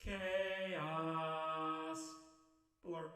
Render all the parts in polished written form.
Chaos. Blur.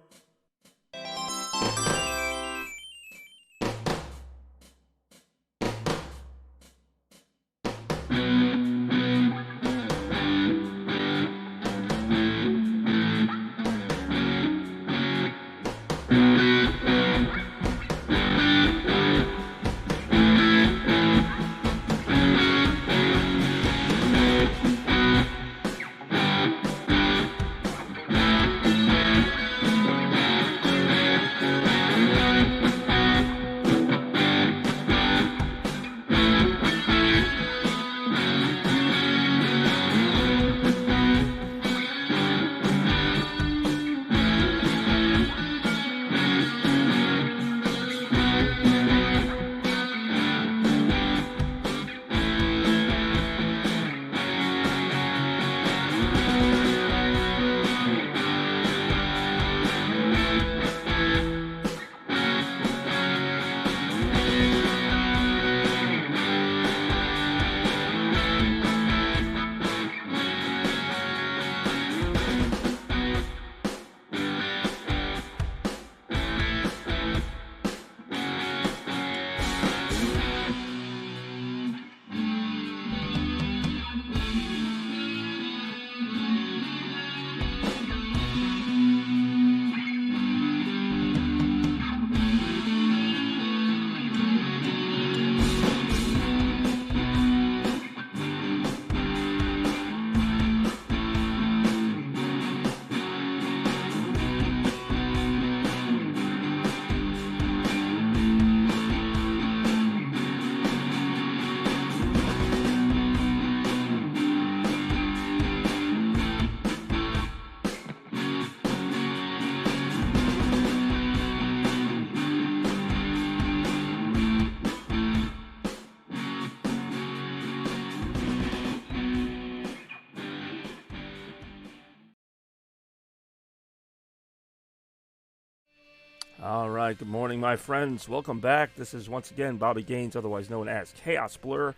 All right, good morning, my friends. Welcome back. This is once again Bobby Gaines, otherwise known as Chaos Blur,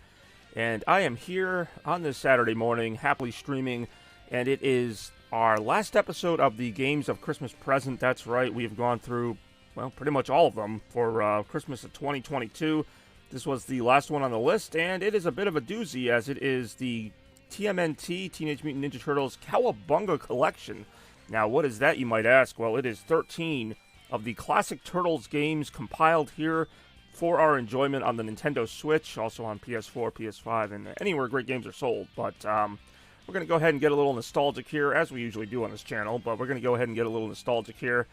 and I am here on this Saturday morning, happily streaming, and it is our last episode of the Games of Christmas Present. That's right, we have gone through, well, pretty much all of them for Christmas of 2022. This was the last one on the list, and it is a bit of a doozy, as it is the TMNT, Teenage Mutant Ninja Turtles Cowabunga Collection. Now, what is that, you might ask? Well, it is 13 of the classic Turtles games compiled here for our enjoyment on the Nintendo Switch, also on PS4, PS5, and anywhere great games are sold. But we're going to go ahead and get a little nostalgic here, as we usually do on this channel, but we're going to go ahead and get a little nostalgic here.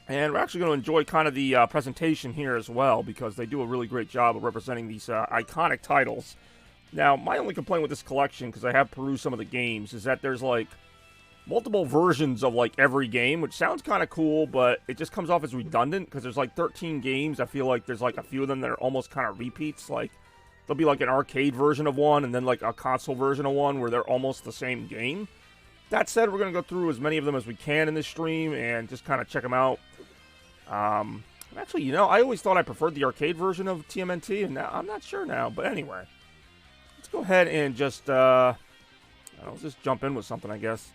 And we're actually going to enjoy kind of the presentation here as well, because they do a really great job of representing these iconic titles. Now, my only complaint with this collection, because I have perused some of the games, is that there's like multiple versions of like every game, which sounds kind of cool, but it just comes off as redundant because there's like 13 games. I feel like there's like a few of them that are almost kind of repeats. Like there'll be like an arcade version of one and then like a console version of one where they're almost the same game. That said, we're going to go through as many of them as we can in this stream and just kind of check them out. Actually, you know, I always thought I preferred the arcade version of TMNT, and now I'm not sure now. But anyway, let's go ahead and just let's just jump in with something, I guess.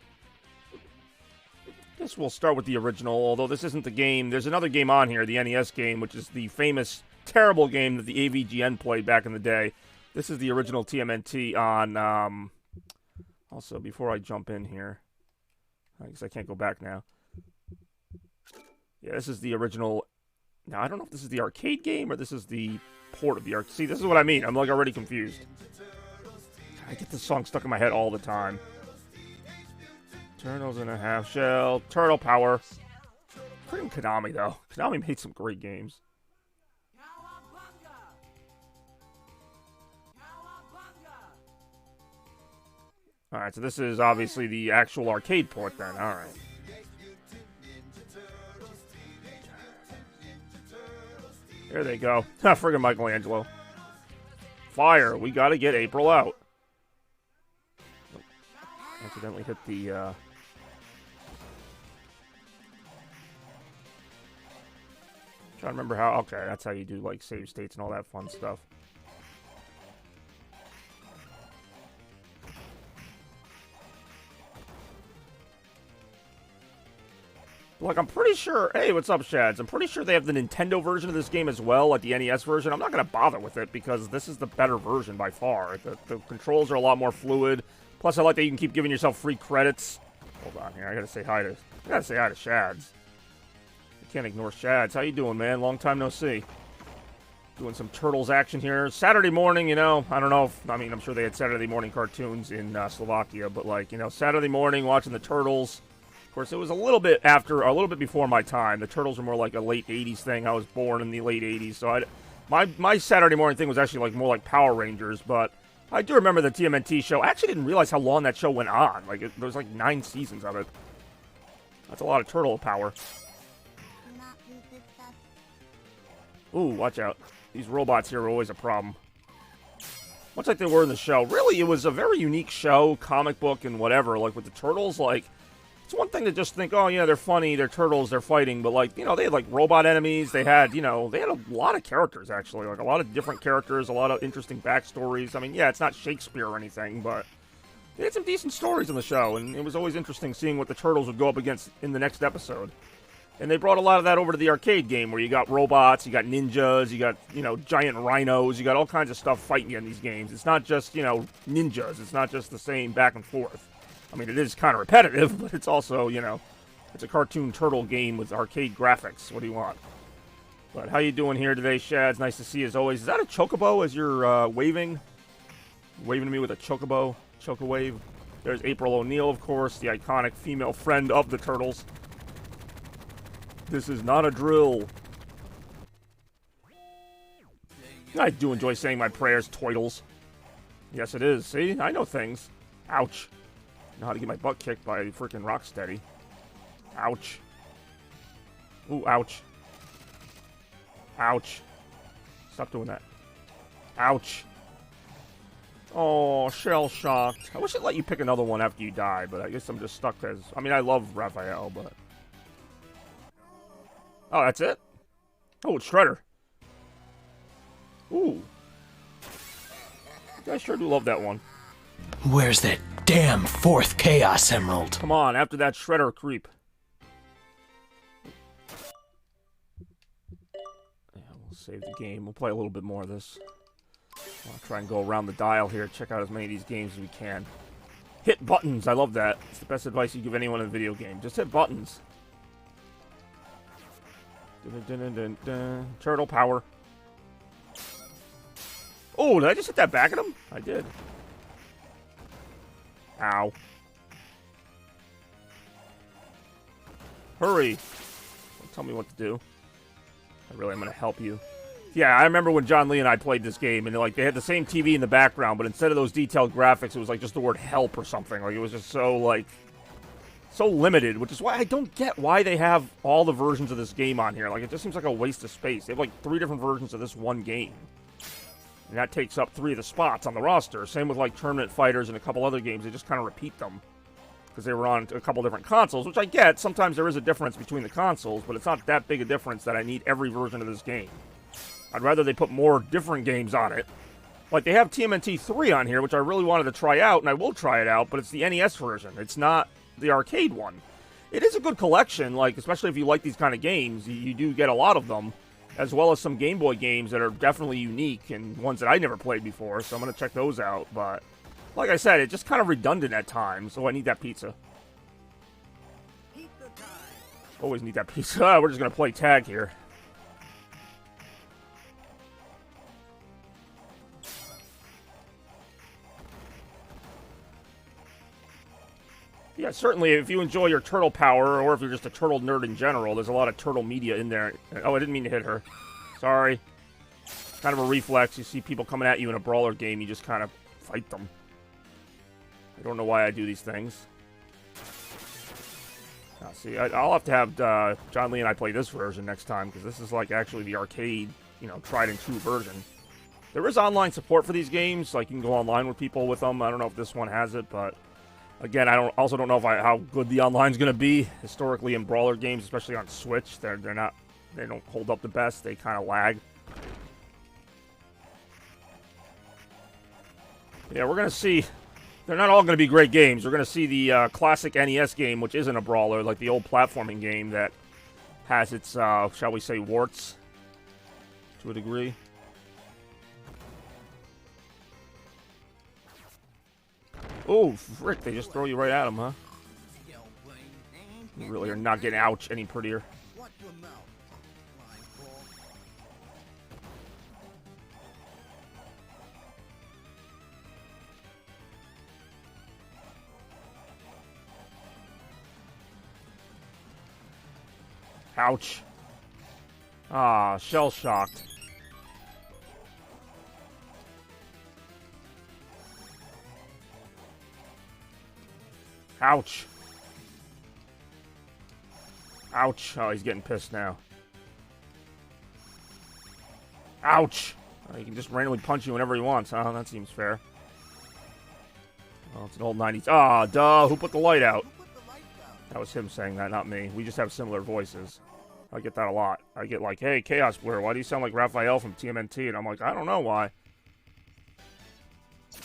Guess we'll start with the original, although this isn't the game. There's another game on here, the NES game, which is the famous, terrible game that the AVGN played back in the day. This is the original TMNT on, also, before I jump in here, I guess I can't go back now. Yeah, this is the original. Now, I don't know if this is the arcade game or this is the port of the arcade. See, this is what I mean. I'm, like, already confused. I get this song stuck in my head all the time. Turtles in a half shell. Turtle power. Freaking Konami, though. Konami made some great games. Cowabunga! Cowabunga! Alright, so this is obviously the actual arcade port then. Alright. There they go. Friggin' Michelangelo. Fire. We gotta get April out. Accidentally hit the, Trying to remember how. Okay, that's how you do like save states and all that fun stuff. Like, I'm pretty sure... Hey, what's up, Shads? I'm pretty sure they have the Nintendo version of this game as well, like the NES version. I'm not going to bother with it because this is the better version by far. The controls are a lot more fluid. Plus, I like that you can keep giving yourself free credits. Hold on here. I got to say hi to Shads. I can't ignore Shads. How you doing, man? Long time no see. Doing some Turtles action here. Saturday morning, you know, I don't know if... I mean, I'm sure they had Saturday morning cartoons in Slovakia, but, like, you know, Saturday morning watching the Turtles... Of course, it was a little bit before my time. The Turtles were more like a late 80s thing. I was born in the late 80s, so my Saturday morning thing was actually like more like Power Rangers, but I do remember the TMNT show. I actually didn't realize how long that show went on. Like, there was like 9 seasons of it. That's a lot of turtle power. Ooh, watch out. These robots here are always a problem. Much like they were in the show. Really, it was a very unique show, comic book and whatever. Like, with the Turtles, like... It's one thing to just think, oh, yeah, they're funny, they're turtles, they're fighting, but, like, you know, they had, like, robot enemies, they had, you know, they had a lot of characters, actually, like, a lot of different characters, a lot of interesting backstories. I mean, yeah, it's not Shakespeare or anything, but they had some decent stories in the show, and it was always interesting seeing what the turtles would go up against in the next episode. And they brought a lot of that over to the arcade game, where you got robots, you got ninjas, you got, you know, giant rhinos, you got all kinds of stuff fighting you in these games. It's not just, you know, ninjas, it's not just the same back and forth. I mean, it is kind of repetitive, but it's also, you know, it's a cartoon turtle game with arcade graphics. What do you want? But how you doing here today, Shads? Nice to see you as always. Is that a chocobo as you're waving? Waving to me with a chocobo? Choco-wave? There's April O'Neil, of course, the iconic female friend of the Turtles. This is not a drill. I do enjoy saying my prayers, Toidles. Yes, it is. See? I know things. Ouch. I know how to get my butt kicked by freaking Rocksteady. Ouch. Ooh, ouch. Ouch. Stop doing that. Ouch. Oh, shell-shocked. I wish it let you pick another one after you die, but I guess I'm just stuck as... I mean, I love Raphael, but... Oh, that's it? Oh, it's Shredder. Ooh. I sure do love that one. Where's that damn 4th Chaos Emerald? Come on, after that Shredder creep. Yeah, we'll save the game. We'll play a little bit more of this. I'll try and go around the dial here, check out as many of these games as we can. Hit buttons, I love that. It's the best advice you give anyone in a video game. Just hit buttons. Dun, dun, dun, dun, dun. Turtle power. Oh, did I just hit that back at him? I did. Ow. Hurry. Don't tell me what to do. I really am going to help you. Yeah, I remember when John Lee and I played this game, and like they had the same TV in the background, but instead of those detailed graphics, it was like just the word help or something. Like it was just so like so limited, which is why I don't get why they have all the versions of this game on here. Like it just seems like a waste of space. They have like 3 different versions of this one game. And that takes up 3 of the spots on the roster. Same with like Tournament Fighters and a couple other games. They just kind of repeat them because they were on a couple different consoles, which I get. Sometimes there is a difference between the consoles, but it's not that big a difference that I need every version of this game. I'd rather they put more different games on it. Like they have TMNT 3 on here, which I really wanted to try out, and I will try it out, but it's the NES version. It's not the arcade one. It is a good collection, like especially if you like these kind of games. You do get a lot of them, as well as some Game Boy games that are definitely unique and ones that I never played before, so I'm going to check those out. But, like I said, it's just kind of redundant at times, so I need that pizza. Pizza time. Always need that pizza. We're just going to play tag here. Yeah, certainly, if you enjoy your turtle power, or if you're just a turtle nerd in general, there's a lot of turtle media in there. Oh, I didn't mean to hit her. Sorry. Kind of a reflex. You see people coming at you in a brawler game, you just kind of fight them. I don't know why I do these things. Now, see, I'll have to have John Lee and I play this version next time, because this is like actually the arcade, you know, tried and true version. There is online support for these games, like you can go online with people with them. I don't know if this one has it, but... Again, I also don't know how good the online's going to be. Historically, in brawler games, especially on Switch, they don't hold up the best. They kind of lag. Yeah, we're going to see They're not all going to be great games. We're going to see the classic NES game, which isn't a brawler, like the old platforming game that has its, shall we say, warts to a degree. Oh, frick, they just throw you right at them, huh? You really are not getting ouch any prettier. Ouch. Ah, shell-shocked. Ouch. Ouch. Oh, he's getting pissed now. Ouch. He can just randomly punch you whenever he wants, huh? That seems fair. Oh, it's an old 90s. Ah, duh. Who put the light out? That was him saying that, not me. We just have similar voices. I get that a lot. I get like, hey, Chaos Blur, why do you sound like Raphael from TMNT? And I'm like, I don't know why.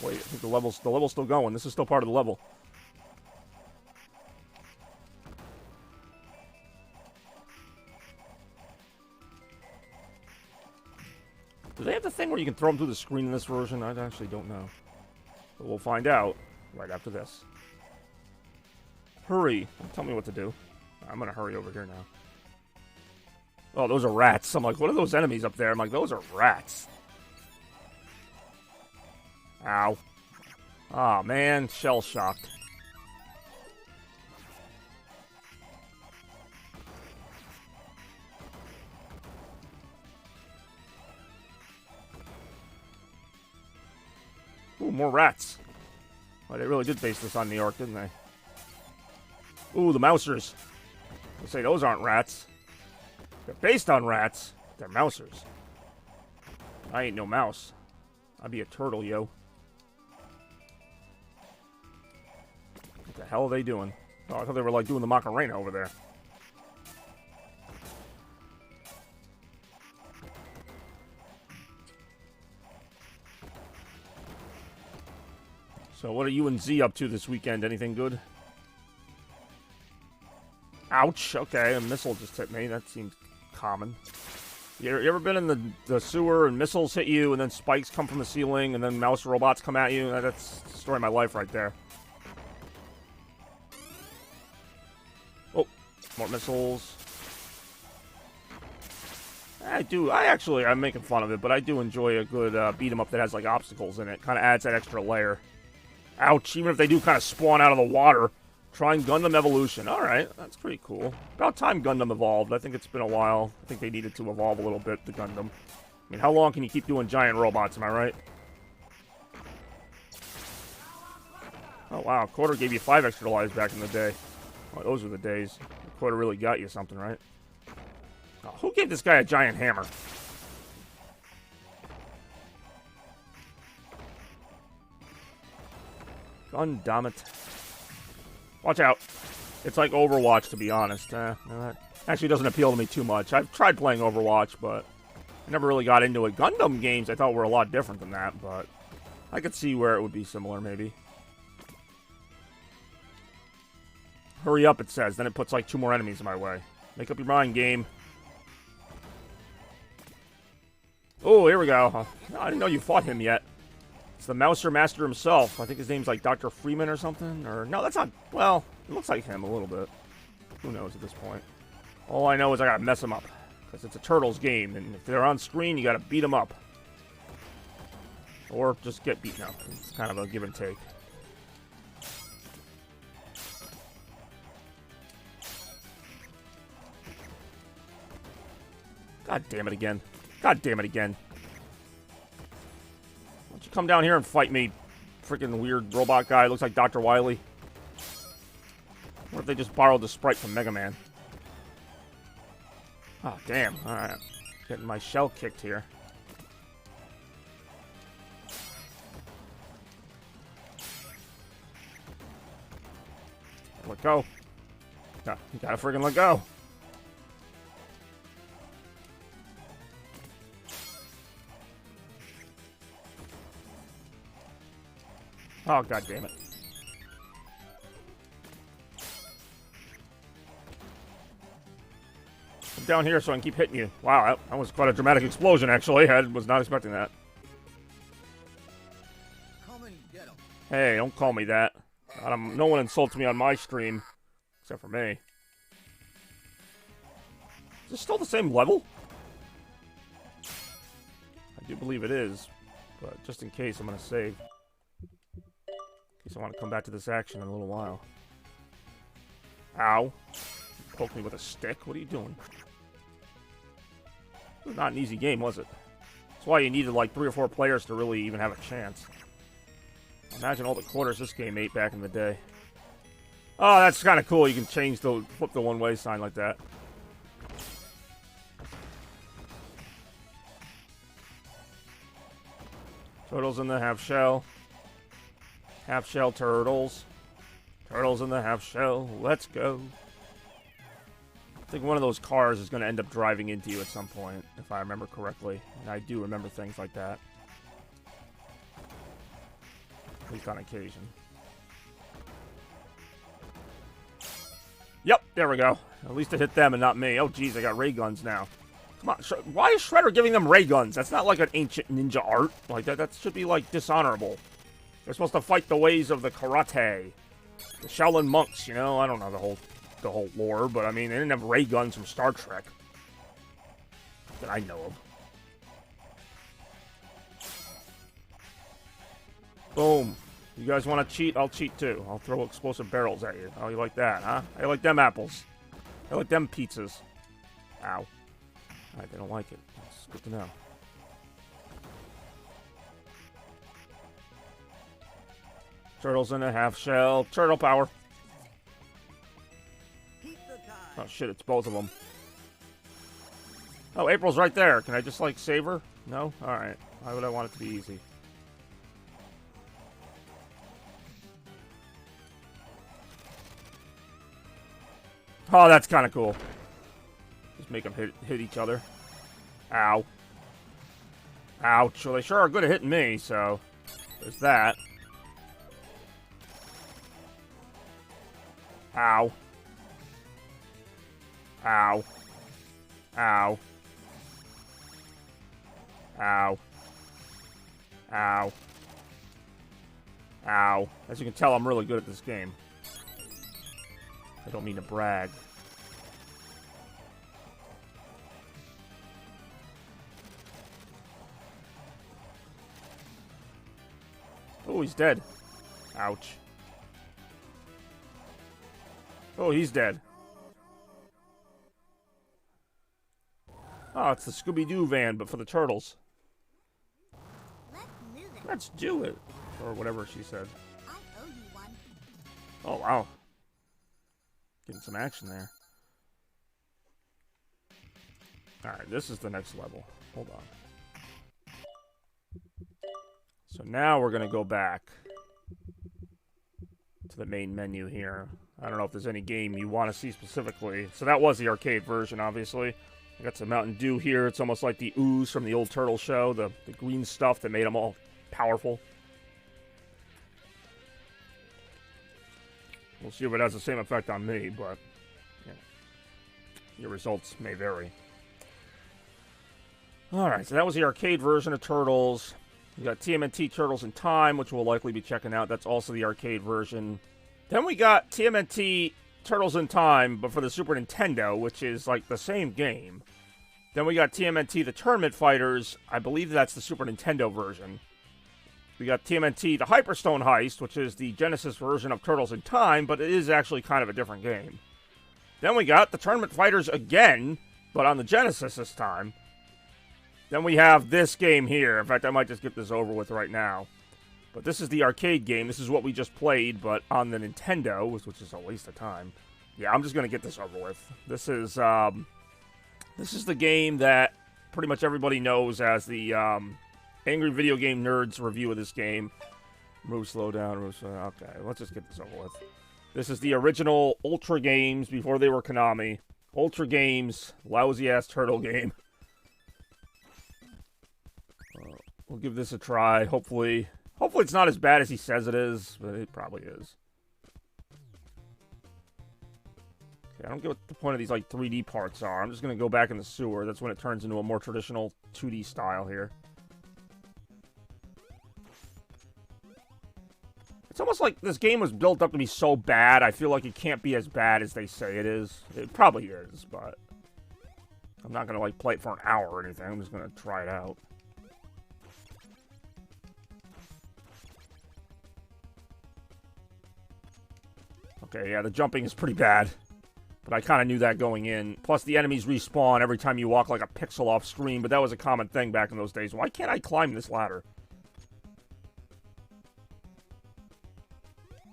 Wait, I think the level's still going. This is still part of the level. Do they have the thing where you can throw them through the screen in this version? I actually don't know. But we'll find out right after this. Hurry. Tell me what to do. I'm going to hurry over here now. Oh, those are rats. I'm like, what are those enemies up there? I'm like, those are rats. Ow. Aw, man. Shell-shocked. Ooh, more rats. Well, they really did base this on New York, didn't they? Ooh, the mousers. I say those aren't rats. They're based on rats. They're mousers. I ain't no mouse. I'd be a turtle, yo. What the hell are they doing? Oh, I thought they were like doing the Macarena over there. So what are you and Z up to this weekend? Anything good? Ouch. Okay, a missile just hit me. That seems common. You ever been in the sewer and missiles hit you and then spikes come from the ceiling and then mouse robots come at you? That's the story of my life right there. Oh, more missiles. I'm making fun of it, but I do enjoy a good beat 'em up that has like obstacles in it. Kind of adds that extra layer. Ouch, even if they do kind of spawn out of the water. Trying Gundam Evolution. Alright, that's pretty cool. About time Gundam evolved. I think it's been a while. I think they needed to evolve a little bit, the Gundam. I mean, how long can you keep doing giant robots, am I right? Oh, wow. Quarter gave you 5 extra lives back in the day. Oh, those were the days. Quarter really got you something, right? Oh, who gave this guy a giant hammer? Gundam it. Watch out. It's like Overwatch, to be honest. That actually doesn't appeal to me too much. I've tried playing Overwatch, but I never really got into it. Gundam games I thought were a lot different than that, but I could see where it would be similar, maybe. Hurry up, it says. Then it puts like 2 more enemies in my way. Make up your mind, game. Oh, here we go. I didn't know you fought him yet. It's the Mouser Master himself. I think his name's like Dr. Freeman or something. Or no, that's not... Well, it looks like him a little bit. Who knows at this point? All I know is I gotta mess him up. Because it's a Turtles game. And if they're on screen, you gotta beat them up. Or just get beaten up. It's kind of a give and take. God damn it again. God damn it again. Why don't you come down here and fight me, freaking weird robot guy. Looks like Dr. Wily. What if they just borrowed the sprite from Mega Man? Oh, damn. Alright. Getting my shell kicked here. Let go. No, you gotta freaking let go. Oh, god damn it. down here so I can keep hitting you. Wow, that was quite a dramatic explosion, actually. I was not expecting that. Hey, don't call me that. No one insults me on my stream. Except for me. Is this still the same level? I do believe it is. But just in case, I'm going to save. In case I want to come back to this action in a little while. Ow. Poke me with a stick? What are you doing? It was not an easy game, was it? That's why you needed like 3 or 4 players to really even have a chance. Imagine all the quarters this game ate back in the day. Oh, that's kind of cool. You can flip the one-way sign like that. Turtles in the half shell. Half shell turtles. Turtles in the half shell. Let's go. I think one of those cars is going to end up driving into you at some point, if I remember correctly. And I do remember things like that. At least on occasion. Yep, there we go. At least it hit them and not me. Oh, geez, I got ray guns now. Come on, why is Shredder giving them ray guns? That's not like an ancient ninja art. Like, that should be, like, dishonorable. They're supposed to fight the ways of the karate. The Shaolin monks, you know? I don't know the whole lore, but, I mean, they didn't have ray guns from Star Trek. That I know of. Boom. You guys want to cheat? I'll cheat too. I'll throw explosive barrels at you. Oh, you like that, huh? I like them apples. I like them pizzas. Ow. Alright, they don't like it. That's good to know. Turtles in a half shell. Turtle power. Oh shit, it's both of them. Oh, April's right there. Can I just, like, save her? No? Alright. Why would I want it to be easy? Oh, that's kind of cool. Just make them hit each other. Ow. Ouch. Well, they sure are good at hitting me, so there's that. Ow. Ow. Ow. Ow. Ow. Ow. As you can tell, I'm really good at this game. I don't mean to brag. Oh, he's dead. Ouch. Oh, he's dead. Oh, it's the Scooby-Doo van, but for the turtles. Let's do it. Or whatever she said. I owe you one. Oh, wow. Getting some action there. Alright, this is the next level. Hold on. So now we're going to go back to the main menu here. I don't know if there's any game you want to see specifically. So that was the arcade version, obviously. I got some Mountain Dew here. It's almost like the ooze from the old Turtle show. The green stuff that made them all powerful. We'll see if it has the same effect on me, but yeah, your results may vary. Alright, so that was the arcade version of Turtles. We got TMNT Turtles in Time, which we'll likely be checking out. That's also the arcade version. Then we got TMNT Turtles in Time, but for the Super Nintendo, which is like the same game. Then we got TMNT The Tournament Fighters. I believe that's the Super Nintendo version. We got TMNT The Hyperstone Heist, which is the Genesis version of Turtles in Time, but it is actually kind of a different game. Then we got the Tournament Fighters again, but on the Genesis this time. Then we have this game here. In fact, I might just get this over with right now. But this is the arcade game. This is what we just played, but on the Nintendo, which is a waste of time. Yeah, I'm just going to get this over with. This is the game that pretty much everybody knows as the Angry Video Game Nerds review of this game. Move slow down, move slow down. Okay, let's just get this over with. This is the original Ultra Games before they were Konami. Ultra Games, lousy-ass turtle game. We'll give this a try. Hopefully it's not as bad as he says it is, but it probably is. Okay, I don't get what the point of these, like, 3D parts are. I'm just gonna go back in the sewer. That's when it turns into a more traditional 2D style here. It's almost like this game was built up to be so bad, I feel like it can't be as bad as they say it is. It probably is, but I'm not gonna, like, play it for an hour or anything. I'm just gonna try it out. Okay, yeah, the jumping is pretty bad. But I kind of knew that going in. Plus, the enemies respawn every time you walk like a pixel off screen, but that was a common thing back in those days. Why can't I climb this ladder?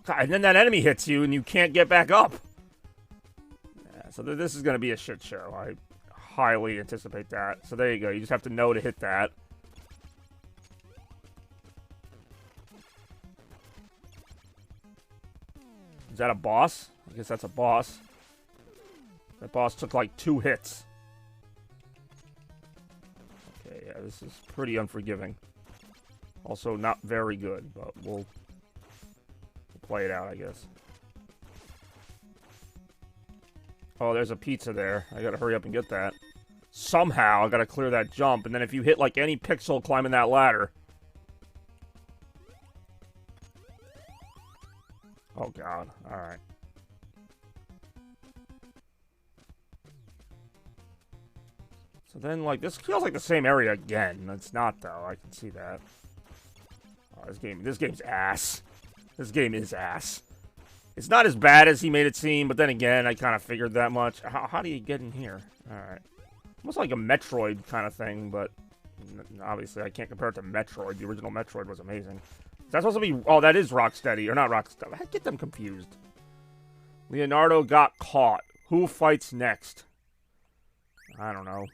God, and then that enemy hits you and you can't get back up. Yeah, so this is going to be a shit show. I highly anticipate that. So there you go. You just have to know to hit that. Is that a boss? I guess that's a boss. That boss took like 2 hits. Okay, yeah, this is pretty unforgiving. Also not very good, but we'll play it out, I guess. Oh, there's a pizza there. I gotta hurry up and get that. Somehow, I gotta clear that jump, and then if you hit like any pixel climbing that ladder... Oh god, alright. So then, like, this feels like the same area again. It's not, though. I can see that. Oh, this game's ass. This game is ass. It's not as bad as he made it seem, but then again, I kind of figured that much. How do you get in here? Alright. Almost like a Metroid kind of thing, but obviously I can't compare it to Metroid. The original Metroid was amazing. Is that supposed to be... Oh, that is Rocksteady. Or not Rocksteady. I get them confused. Leonardo got caught. Who fights next? I don't know.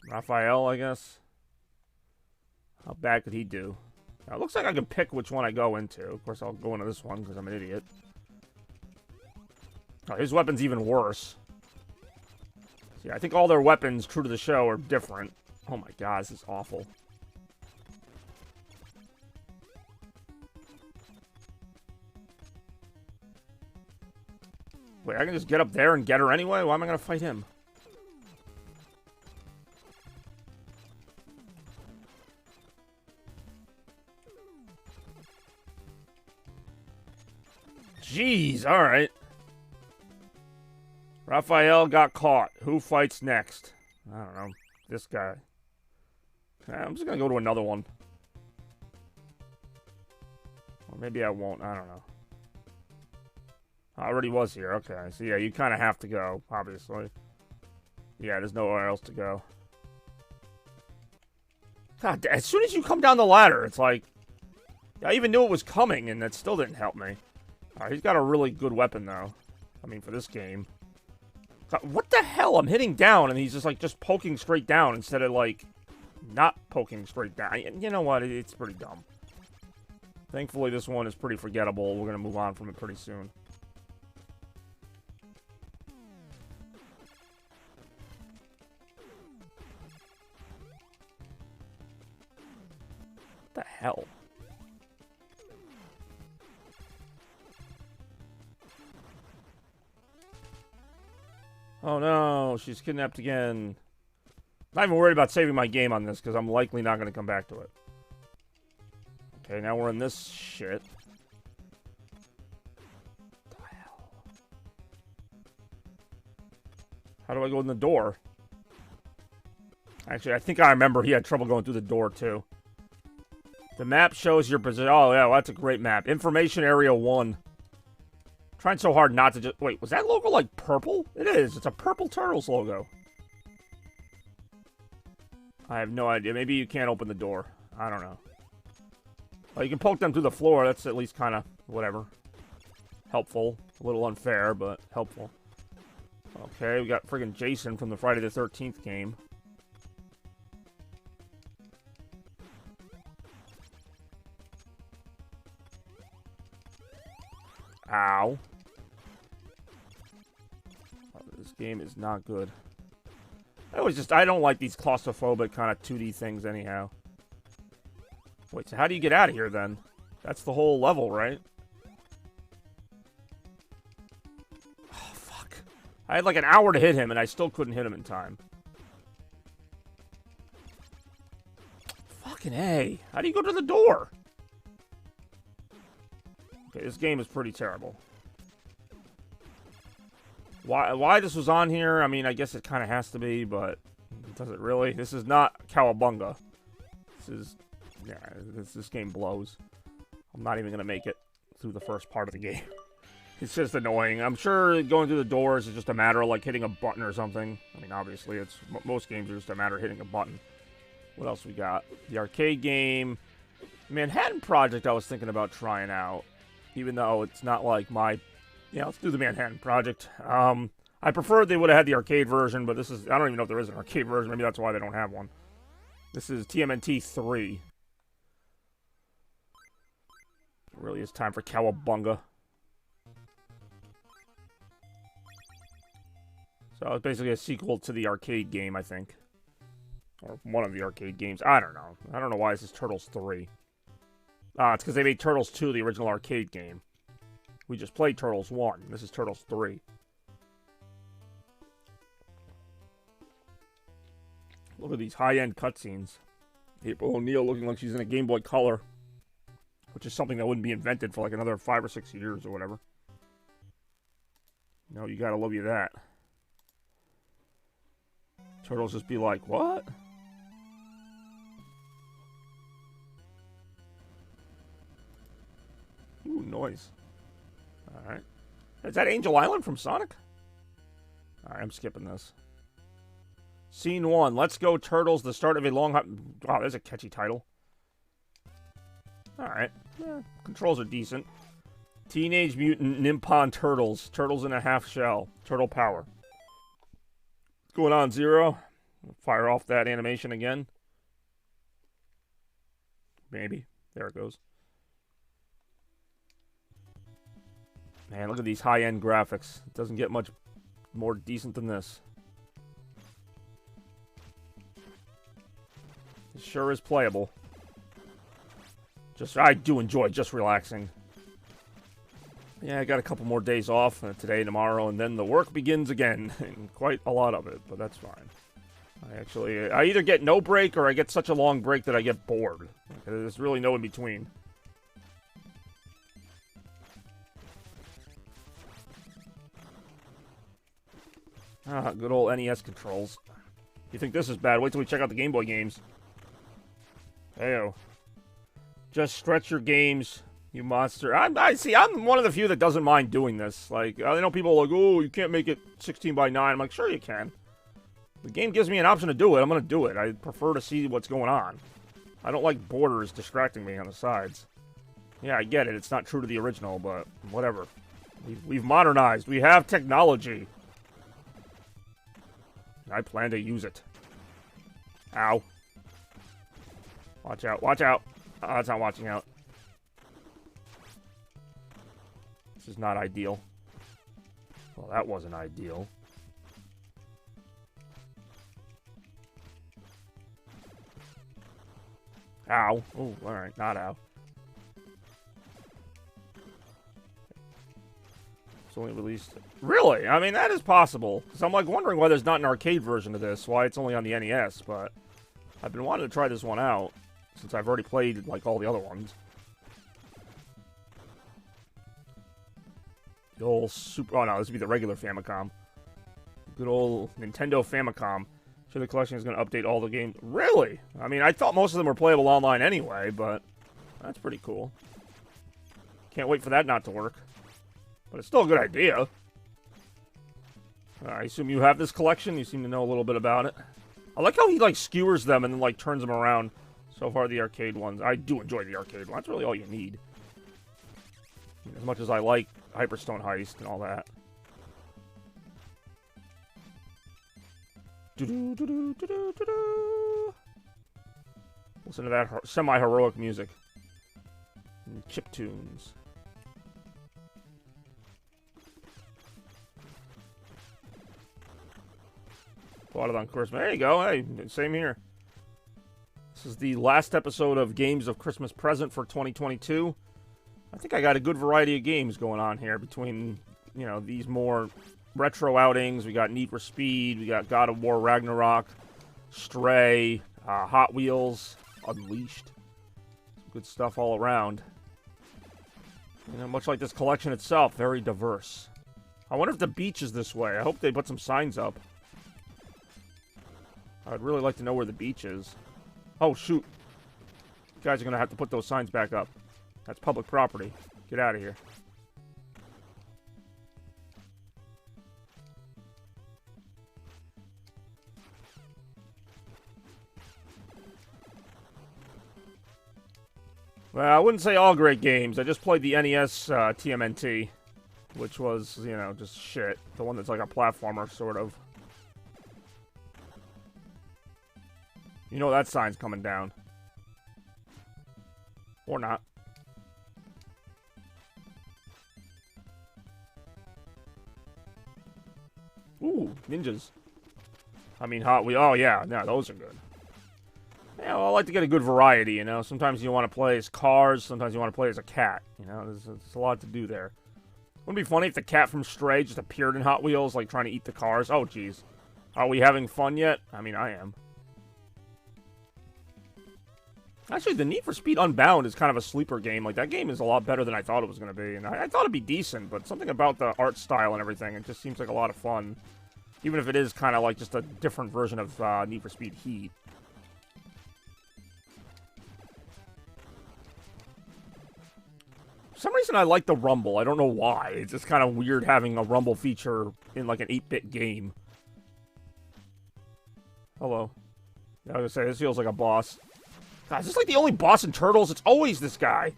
Raphael, I guess. How bad could he do? Now, it looks like I can pick which one I go into. Of course, I'll go into this one because I'm an idiot. Oh, his weapon's even worse. See, I think all their weapons, true to the show, are different. Oh my god, this is awful. Wait, I can just get up there and get her anyway? Why am I going to fight him? Jeez, alright. Raphael got caught. Who fights next? I don't know. This guy. I'm just gonna go to another one. Or maybe I won't. I don't know. I already was here. Okay. So yeah, you kind of have to go, obviously. Yeah, there's nowhere else to go. God, as soon as you come down the ladder, it's like... I even knew it was coming, and that still didn't help me. Alright, he's got a really good weapon, though. I mean, for this game. God, what the hell? I'm hitting down, and he's just, like, just poking straight down instead of, like, not poking straight down. You know what? It's pretty dumb. Thankfully, this one is pretty forgettable. We're gonna move on from it pretty soon. What the hell? Oh no, she's kidnapped again. Not even worried about saving my game on this, because I'm likely not going to come back to it. Okay, now we're in this shit. What the hell? How do I go in the door? Actually, I think I remember he had trouble going through the door, too. The map shows your position. Oh, yeah, well, that's a great map. Information Area 1. Trying so hard not to just... Wait, was that logo, like, purple? It is. It's a purple Turtles logo. I have no idea. Maybe you can't open the door. I don't know. Well, you can poke them through the floor. That's at least kind of, whatever. Helpful. A little unfair, but helpful. Okay, we got friggin' Jason from the Friday the 13th game. Ow. This game is not good. I don't like these claustrophobic kind of 2D things anyhow. Wait, so how do you get out of here then? That's the whole level, right? Oh, fuck. I had like an hour to hit him, and I still couldn't hit him in time. Fucking A. How do you go to the door? Okay, this game is pretty terrible. Why this was on here? I mean, I guess it kind of has to be, but does it really? This is not Cowabunga. This is... Yeah, this game blows. I'm not even going to make it through the first part of the game. It's just annoying. I'm sure going through the doors is just a matter of, like, hitting a button or something. I mean, obviously, most games are just a matter of hitting a button. What else we got? The arcade game. Manhattan Project I was thinking about trying out. Even though it's not like my... Yeah, let's do the Manhattan Project. I prefer they would have had the arcade version, but this is... I don't even know if there is an arcade version. Maybe that's why they don't have one. This is TMNT 3. It really is time for Cowabunga. So it's basically a sequel to the arcade game, I think. Or one of the arcade games. I don't know. I don't know why this is Turtles 3. It's because they made Turtles 2, the original arcade game. We just played Turtles 1. This is Turtles 3. Look at these high-end cutscenes. April O'Neil looking like she's in a Game Boy Color. Which is something that wouldn't be invented for like another 5 or 6 years or whatever. No, you gotta love you that. Turtles just be like, what? Ooh, noise. Alright. Is that Angel Island from Sonic? Alright, I'm skipping this. Scene 1. Let's go, Turtles. The start of a long... Wow, there's a catchy title. Alright. Yeah, controls are decent. Teenage Mutant Ninten Turtles. Turtles in a half shell. Turtle power. What's going on, Zero? Fire off that animation again. Maybe. There it goes. Man, look at these high-end graphics. It doesn't get much more decent than this. It sure is playable. I do enjoy just relaxing. Yeah, I got a couple more days off, today, tomorrow, and then the work begins again. And quite a lot of it, but that's fine. I either get no break or I get such a long break that I get bored. There's really no in between. Ah, good old NES controls. You think this is bad? Wait till we check out the Game Boy games. Heyo. Just stretch your games, you monster. I see, I'm one of the few that doesn't mind doing this. Like, I know people are like, oh, you can't make it 16 by 9. I'm like, sure you can. The game gives me an option to do it. I'm going to do it. I prefer to see what's going on. I don't like borders distracting me on the sides. Yeah, I get it. It's not true to the original, but whatever. We've modernized. We have technology. I plan to use it. Ow. Watch out. Watch out. Oh, it's not watching out. This is not ideal. Well, that wasn't ideal. Ow. Oh, alright. Not ow. It's only released... Really? I mean, that is possible. Because I'm, like, wondering why there's not an arcade version of this. Why it's only on the NES, but... I've been wanting to try this one out. Since I've already played, like, all the other ones. The old Super... Oh, no, this would be the regular Famicom. Good old Nintendo Famicom. Sure, the collection is going to update all the games. Really? I mean, I thought most of them were playable online anyway, but... That's pretty cool. Can't wait for that not to work. But it's still a good idea. I assume you have this collection. You seem to know a little bit about it. I like how he, like, skewers them and then, like, turns them around. So far, the arcade ones. I do enjoy the arcade one. That's really all you need. As much as I like Hyperstone Heist and all that. Listen to that semi-heroic music. And chip tunes. Bought it on Christmas. There you go. Hey, same here. This is the last episode of Games of Christmas Present for 2022. I think I got a good variety of games going on here between, you know, these more retro outings. We got Need for Speed. We got God of War Ragnarok, Stray, Hot Wheels, Unleashed. Some good stuff all around. You know, much like this collection itself, very diverse. I wonder if the beach is this way. I hope they put some signs up. I'd really like to know where the beach is. Oh, shoot. You guys are going to have to put those signs back up. That's public property. Get out of here. Well, I wouldn't say all great games. I just played the NES TMNT, which was, you know, just shit. The one that's like a platformer, sort of. You know that sign's coming down. Or not. Ooh, ninjas. I mean, Hot Wheels. Oh, yeah. No, those are good. Yeah, well, I like to get a good variety, you know. Sometimes you want to play as cars. Sometimes you want to play as a cat. You know, there's a lot to do there. Wouldn't it be funny if the cat from Stray just appeared in Hot Wheels, like, trying to eat the cars? Oh, jeez. Are we having fun yet? I mean, I am. Actually, the Need for Speed Unbound is kind of a sleeper game. Like, that game is a lot better than I thought it was going to be. And I thought it'd be decent, but something about the art style and everything, it just seems like a lot of fun. Even if it is kind of like just a different version of Need for Speed Heat. For some reason, I like the Rumble. I don't know why. It's just kind of weird having a Rumble feature in, like, an 8-bit game. Hello. I was going to say, this feels like a boss. God, is this like the only boss in Turtles? It's always this guy.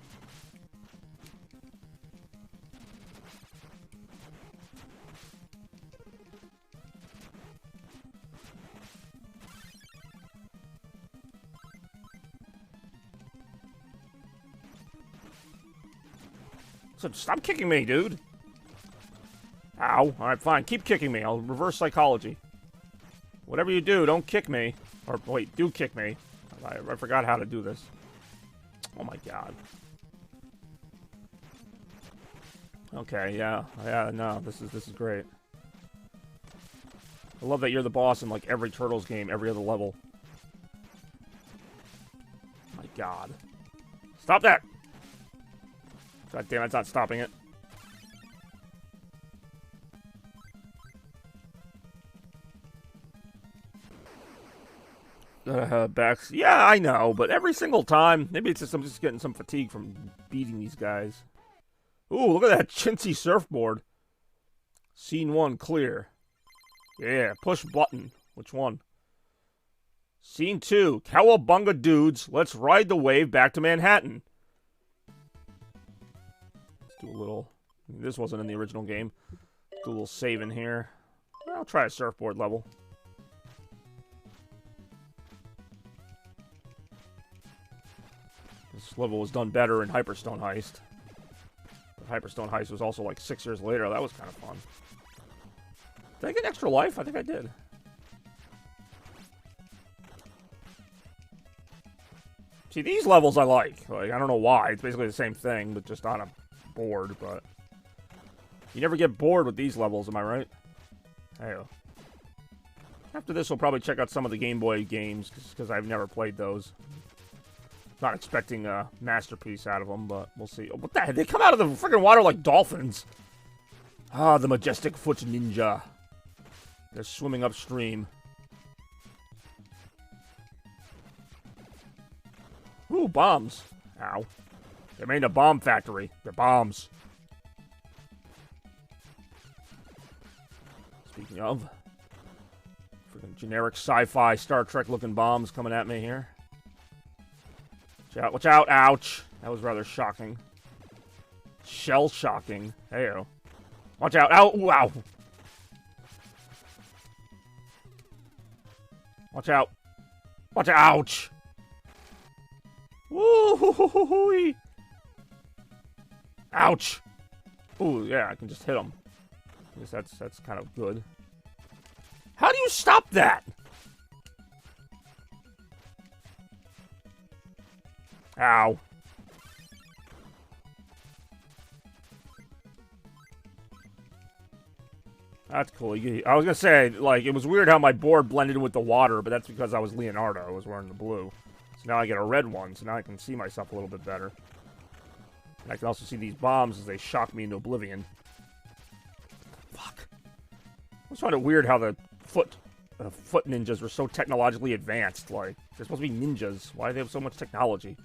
So stop kicking me, dude. Ow. Alright, fine. Keep kicking me. I'll reverse psychology. Whatever you do, don't kick me. Or, wait, do kick me. I forgot how to do this. Oh my god. Okay, yeah. Yeah, no, this is great. I love that you're the boss in, like, every Turtles game, every other level. My god. Stop that! God damn, it's not stopping it. Bex. Yeah, I know, but every single time, maybe it's just I'm just getting some fatigue from beating these guys. Ooh, look at that chintzy surfboard. Scene 1, clear. Yeah, push button. Which one? Scene 2, Cowabunga dudes, let's ride the wave back to Manhattan. Let's do a little... This wasn't in the original game. Do a little saving here. I'll try a surfboard level. This level was done better in Hyperstone Heist. But Hyperstone Heist was also like 6 years later. That was kind of fun. Did I get extra life? I think I did. See, these levels I like. Like, I don't know why. It's basically the same thing, but just on a board, but... You never get bored with these levels, am I right? Hey. After this, we'll probably check out some of the Game Boy games, because I've never played those. Not expecting a masterpiece out of them, but we'll see. Oh, what the heck? They come out of the freaking water like dolphins. Ah, the majestic foot ninja. They're swimming upstream. Ooh, bombs. Ow. They're made in a bomb factory. They're bombs. Speaking of, freaking generic sci-fi Star Trek looking bombs coming at me here. Watch out, watch out, ouch. That was rather shocking. Shell shocking. Heyo. Watch out, ow, wow. Watch out. Watch out, ouch. Woo-hoo-hoo-hoo-hoo-hoo. Ouch. Ooh, yeah, I can just hit him. I guess that's kind of good. How do you stop that? Ow. That's cool. I was gonna say, like, it was weird how my board blended in with the water, but that's because I was Leonardo. I was wearing the blue. So now I get a red one, so now I can see myself a little bit better. And I can also see these bombs as they shock me into oblivion. Fuck. I always find it weird how the foot ninjas were so technologically advanced. Like, they're supposed to be ninjas. Why do they have so much technology?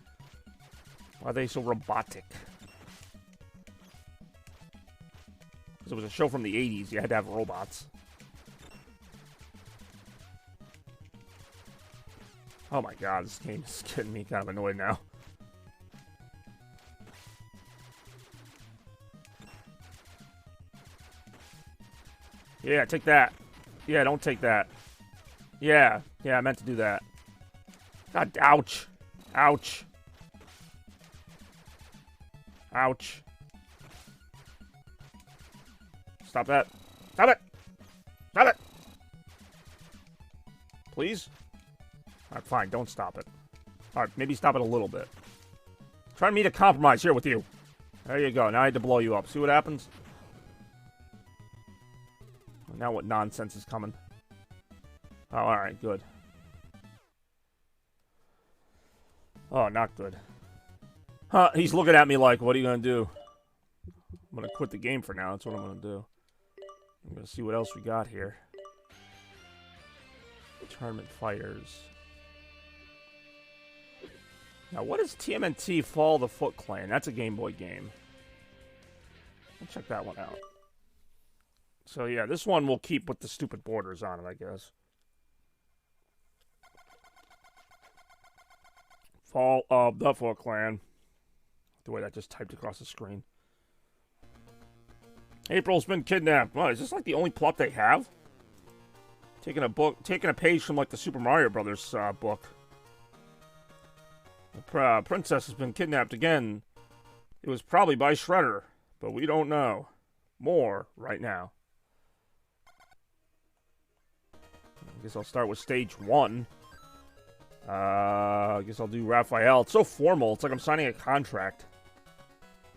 Why are they so robotic? Because it was a show from the 80s. You had to have robots. Oh my god, this game is getting me kind of annoyed now. Yeah, take that. Yeah, don't take that. Yeah, I meant to do that. God, ouch. Ouch. Ouch. Stop that. Stop it! Stop it! Please? Alright, fine, don't stop it. Alright, maybe stop it a little bit. Try to meet a compromise here with you. There you go, now I had to blow you up. See what happens? Now what nonsense is coming? Oh, alright, good. Oh, not good. Huh, he's looking at me like, what are you gonna do? I'm gonna quit the game for now, that's what I'm gonna do. I'm gonna see what else we got here. Tournament Fighters. Now, what is TMNT Fall of the Foot Clan? That's a Game Boy game. Let's check that one out. So, yeah, this one will keep with the stupid borders on it, I guess. Fall of the Foot Clan. The way that just typed across the screen. April's been kidnapped. What, is this like the only plot they have? Taking a page from like the Super Mario Brothers book. The princess has been kidnapped again. It was probably by Shredder, but we don't know. More right now. I guess I'll start with stage 1. I guess I'll do Raphael. It's so formal. It's like I'm signing a contract.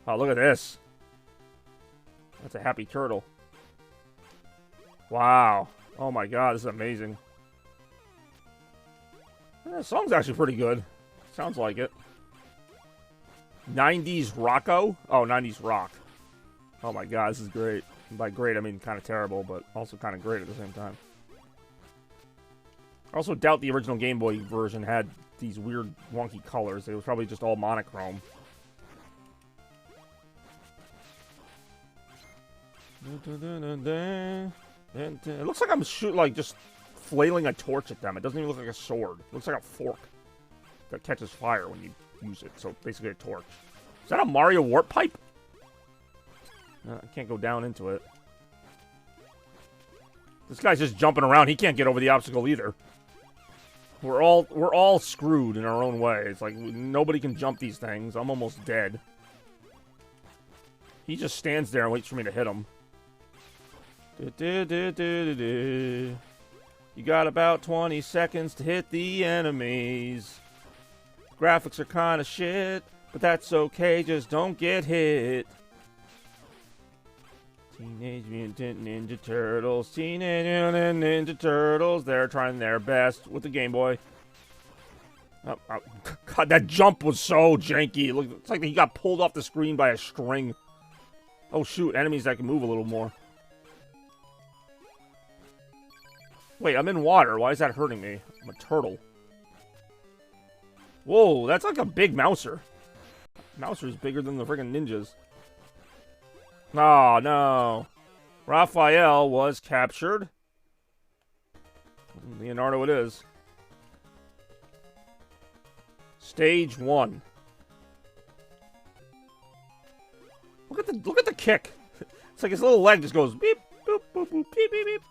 Oh, look at this. That's a happy turtle. Wow. Oh my god, this is amazing. The song's actually pretty good. Sounds like it. 90s Rocco? Oh, 90s rock. Oh my god, this is great. And by great, I mean kind of terrible, but also kind of great at the same time. I also doubt the original Game Boy version had these weird, wonky colors. It was probably just all monochrome. It looks like I'm just flailing a torch at them. It doesn't even look like a sword. It looks like a fork that catches fire when you use it. So basically a torch. Is that a Mario warp pipe? I can't go down into it. This guy's just jumping around. He can't get over the obstacle either. We're all screwed in our own way. It's like nobody can jump these things. I'm almost dead. He just stands there and waits for me to hit him. You got about 20 seconds to hit the enemies. Graphics are kind of shit, but that's okay, just don't get hit. Teenage Mutant Ninja Turtles, Teenage Mutant Ninja Turtles, they're trying their best with the Game Boy. Oh, God, that jump was so janky. It's like he got pulled off the screen by a string. Oh shoot, enemies that can move a little more. Wait, I'm in water. Why is that hurting me? I'm a turtle. Whoa, that's like a big mouser. Mouser's bigger than the friggin' ninjas. Oh, no. Raphael was captured. Leonardo it is. Stage 1. Look at the kick. It's like his little leg just goes beep, boop, boop, boop, beep, beep, beep.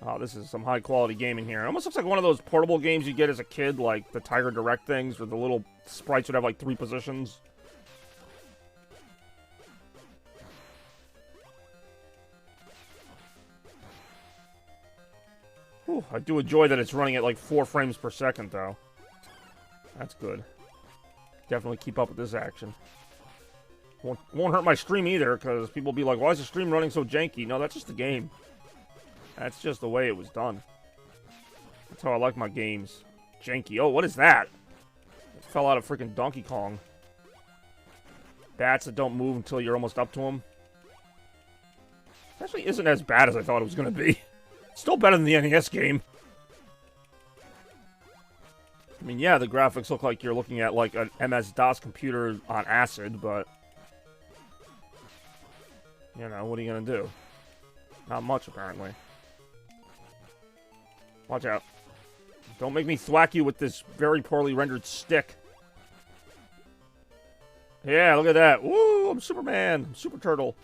Oh, this is some high-quality gaming here. It almost looks like one of those portable games you get as a kid, like the Tiger Direct things, where the little sprites would have, like, 3 positions. Whew, I do enjoy that it's running at, like, 4 frames per second, though. That's good. Definitely keep up with this action. Won't hurt my stream either, because people will be like, why is the stream running so janky? No, that's just the game. That's just the way it was done. That's how I like my games. Janky. Oh, what is that? It fell out of freaking Donkey Kong. Bats that don't move until you're almost up to them. It actually isn't as bad as I thought it was going to be. Still better than the NES game. I mean, yeah, the graphics look like you're looking at like an MS-DOS computer on acid, but... You know, what are you going to do? Not much, apparently. Watch out. Don't make me thwack you with this very poorly rendered stick. Yeah, look at that. Woo, I'm Superman. I'm Super Turtle.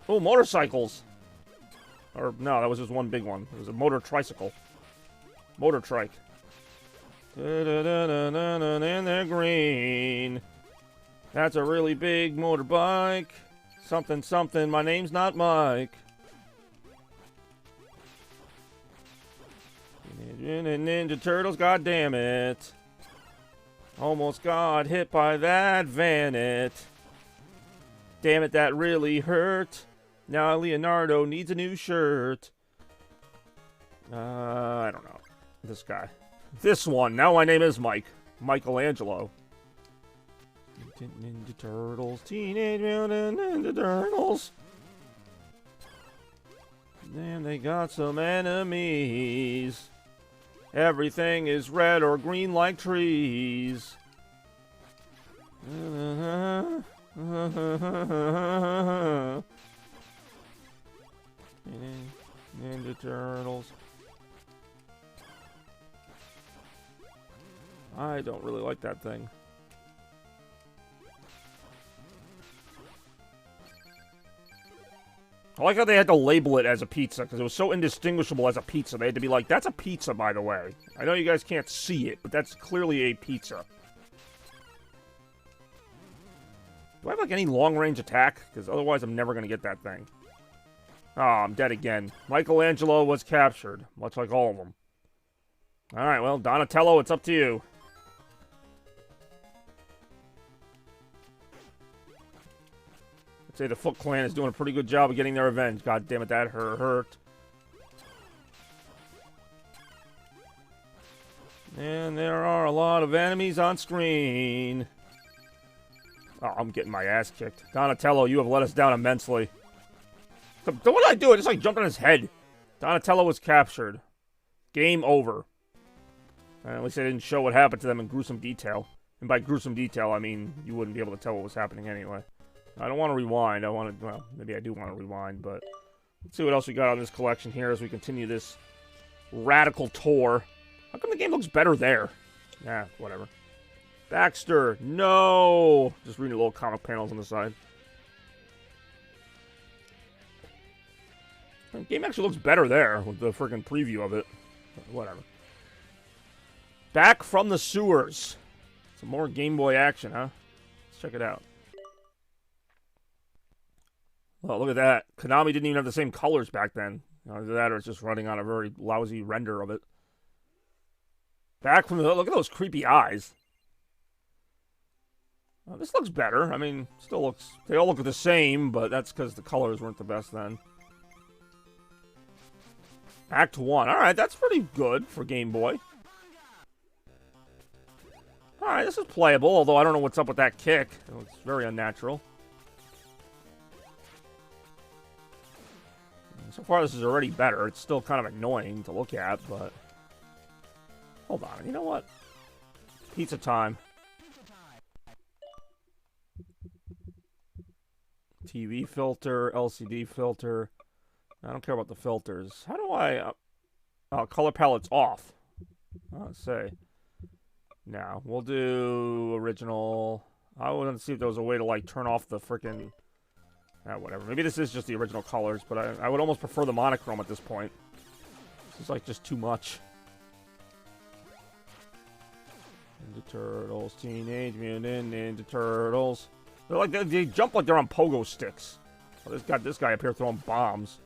Oh, motorcycles. Or, no, that was just one big one. It was a motor tricycle. Motor trike. And they're green. That's a really big motorbike. Something, something. My name's not Mike. Ninja Turtles, goddammit. Almost got hit by that Vanet. Damn it, that really hurt. Now Leonardo needs a new shirt. I don't know. This guy. This one. Now my name is Mike. Michelangelo. Ninja Turtles. Teenage Mutant Ninja Turtles. Damn, they got some enemies. Everything is red or green like trees. Ninja Turtles. I don't really like that thing. I like how they had to label it as a pizza, because it was so indistinguishable as a pizza. They had to be like, that's a pizza, by the way. I know you guys can't see it, but that's clearly a pizza. Do I have, like, any long-range attack? Because otherwise I'm never going to get that thing. Oh, I'm dead again. Michelangelo was captured, much like all of them. Alright, well, Donatello, it's up to you. I'd say the Foot Clan is doing a pretty good job of getting their revenge. God damn it, that hurt. And there are a lot of enemies on screen. Oh, I'm getting my ass kicked. Donatello, you have let us down immensely. What did I do? I just like jumped on his head. Donatello was captured. Game over. At least they didn't show what happened to them in gruesome detail. And by gruesome detail, I mean you wouldn't be able to tell what was happening anyway. I don't want to rewind. I want to, well, maybe I do want to rewind, but let's see what else we got on this collection here as we continue this radical tour. How come the game looks better there? Yeah, whatever. Baxter, no! Just reading little comic panels on the side. The game actually looks better there with the freaking preview of it. Whatever. Back from the sewers. Some more Game Boy action, huh? Let's check it out. Oh, look at that. Konami didn't even have the same colors back then. Either that or it's just running on a very lousy render of it. Back from the... Look at those creepy eyes. This looks better. I mean, still looks... They all look the same, but that's because the colors weren't the best then. Act 1. Alright, that's pretty good for Game Boy. Alright, this is playable, although I don't know what's up with that kick. It's very unnatural. So far, this is already better. It's still kind of annoying to look at, but... Hold on, you know what? Pizza time. TV filter, LCD filter. I don't care about the filters. How do I... color palette's off. Let's say. Now, we'll do original. I wanted to see if there was a way to, like, turn off the frickin'... whatever. Maybe this is just the original colors, but I would almost prefer the monochrome at this point. This is, like, just too much. Ninja Turtles, Teenage Mutant Ninja Turtles. They're like, they jump like they're on pogo sticks. Well, this guy up here throwing bombs.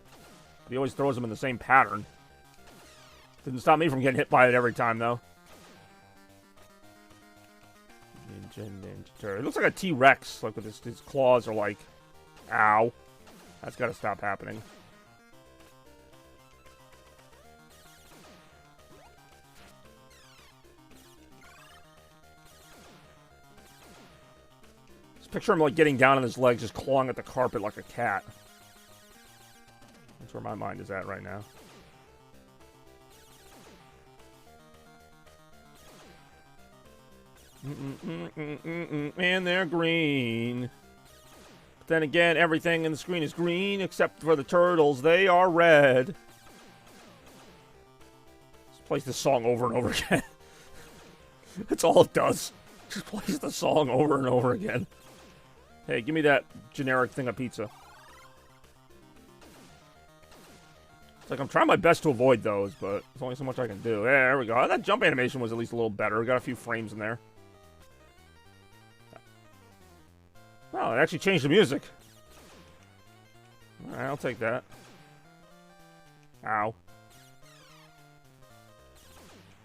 But he always throws them in the same pattern. Didn't stop me from getting hit by it every time, though. Ninja Turtle. It looks like a T-Rex. Like with his claws are like, ow. That's got to stop happening. Just picture him like getting down on his legs, just clawing at the carpet like a cat. That's where my mind is at right now. And they're green. But then again, everything in the screen is green except for the turtles. They are red. Just plays this song over and over again. That's all it does. Just plays the song over and over again. Hey, give me that generic thing of pizza. It's like I'm trying my best to avoid those, but there's only so much I can do. Yeah, there we go. That jump animation was at least a little better. We got a few frames in there. Oh, it actually changed the music. Alright, I'll take that. Ow.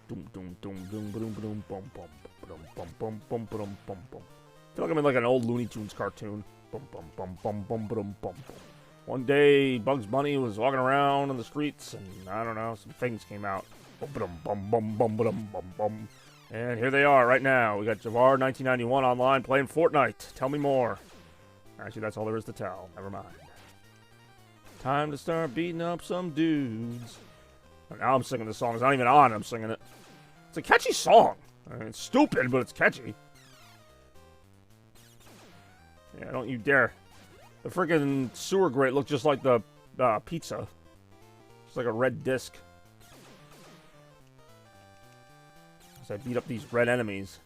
Doom doom doom doom boom boom bum bum bum bum bum bum bum bum bum. I feel like I'm in like an old Looney Tunes cartoon. Bum bum bum bum bum bum bum. One day, Bugs Bunny was walking around in the streets, and I don't know, some things came out. Bum bum bum bum bum bum bum. And here they are right now. We got Javar 1991 online playing Fortnite. Tell me more. Actually, that's all there is to tell. Never mind. Time to start beating up some dudes. Now I'm singing the song. It's not even on. I'm singing it. It's a catchy song. I mean, it's stupid, but it's catchy. Yeah, don't you dare. The freaking sewer grate looked just like the pizza. It's like a red disc. As I beat up these red enemies.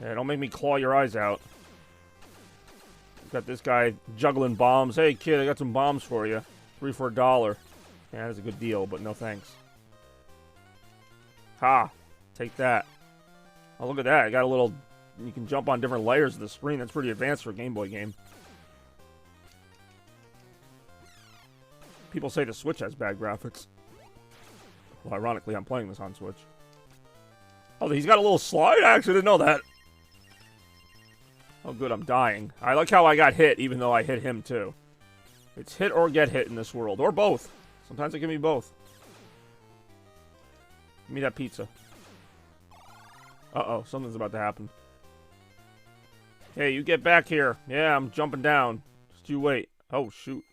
Yeah, don't make me claw your eyes out. Got this guy juggling bombs. Hey, kid, I got some bombs for you. 3 for $1. Yeah, that's a good deal, but no thanks. Ha! Take that. Oh, look at that. I got a little... You can jump on different layers of the screen. That's pretty advanced for a Game Boy game. People say the Switch has bad graphics. Well, ironically, I'm playing this on Switch. Oh, he's got a little slide? I actually didn't know that. Oh, good, I'm dying. I like how I got hit, even though I hit him, too. It's hit or get hit in this world. Or both. Sometimes it can be both. Give me that pizza. Uh-oh, something's about to happen. Hey, you get back here. Yeah, I'm jumping down. Just you wait. Oh, shoot.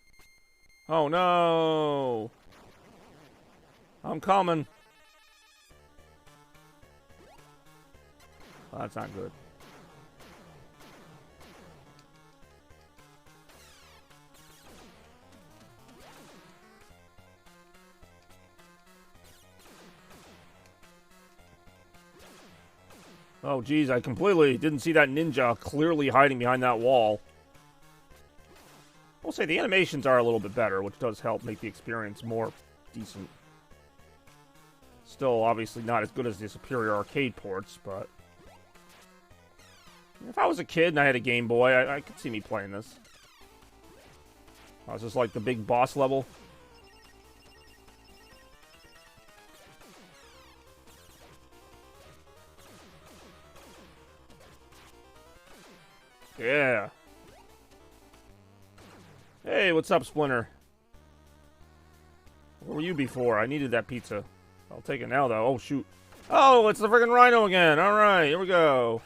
Oh, no. I'm coming. Well, that's not good. Oh, geez, I completely didn't see that ninja clearly hiding behind that wall. I'll say the animations are a little bit better, which does help make the experience more decent. Still, obviously not as good as the superior arcade ports, but... If I was a kid and I had a Game Boy, I could see me playing this. Oh, is this like the big boss level? Yeah. Hey, what's up, Splinter? Where were you before? I needed that pizza. I'll take it now, though. Oh, shoot. Oh, it's the friggin' Rhino again. All right, here we go.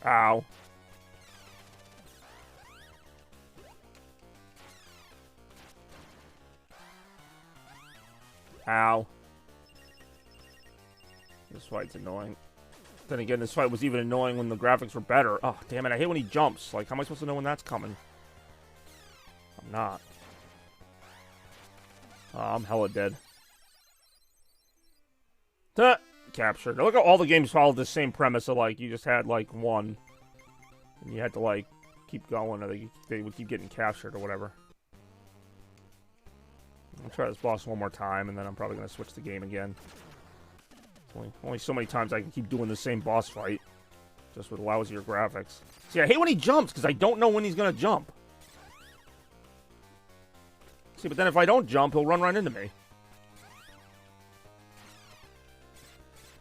Ow. Ow. This fight's annoying. Then again, this fight was even annoying when the graphics were better. Oh, damn it. I hate when he jumps. Like, how am I supposed to know when that's coming? I'm not. Oh, I'm hella dead. Duh. Captured. Look at all the games followed the same premise of, like, you just had, like, one. And you had to, like, keep going, or they would keep getting captured or whatever. I'll try this boss one more time, and then I'm probably going to switch the game again. Only so many times I can keep doing the same boss fight. Just with lousier graphics. See, I hate when he jumps, because I don't know when he's going to jump. See, but then if I don't jump, he'll run right into me.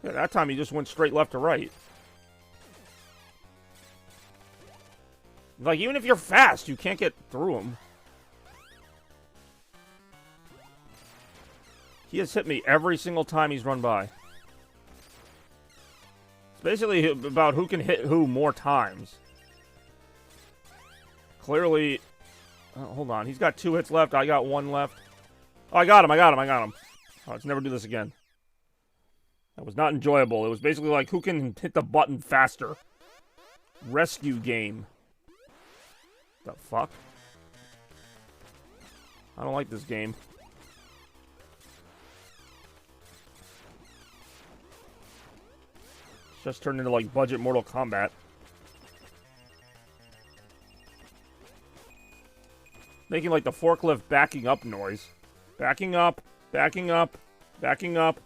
Yeah, that time he just went straight left to right. Like, even if you're fast, you can't get through him. He has hit me every single time he's run by. It's basically about who can hit who more times. Clearly... Oh, hold on. He's got 2 hits left. I got 1 left. Oh, I got him. Oh, let's never do this again. That was not enjoyable. It was basically like who can hit the button faster. Rescue game. The fuck? I don't like this game. Just turned into, like, budget Mortal Kombat. Making, like, the forklift backing up noise. Backing up, backing up, backing up.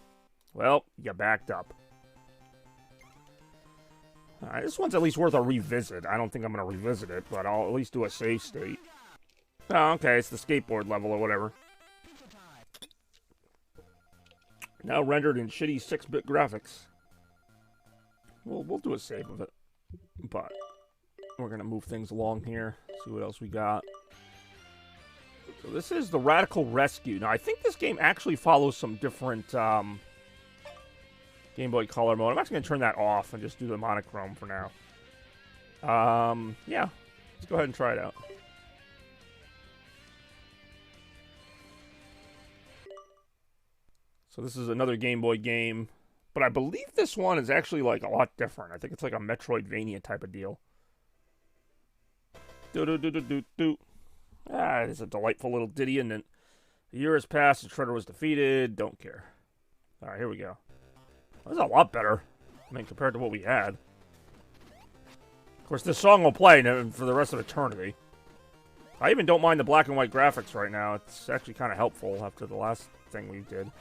Well, you backed up. Alright, this one's at least worth a revisit. I don't think I'm going to revisit it, but I'll at least do a save state. Oh, okay, it's the skateboard level or whatever. Now rendered in shitty 6-bit graphics. We'll do a save of it, but we're going to move things along here, see what else we got. So this is the Radical Rescue. Now, I think this game actually follows some different Game Boy Color mode. I'm actually going to turn that off and just do the monochrome for now. Yeah, let's go ahead and try it out. So this is another Game Boy game. But I believe this one is actually, like, a lot different. I think it's like a Metroidvania type of deal. Do-do-do-do-do-do. Ah, it's a delightful little ditty, and then a year has passed, and Shredder was defeated. Don't care. Alright, here we go. This is a lot better, I mean, compared to what we had. Of course, this song will play for the rest of eternity. I even don't mind the black and white graphics right now. It's actually kind of helpful after the last thing we did.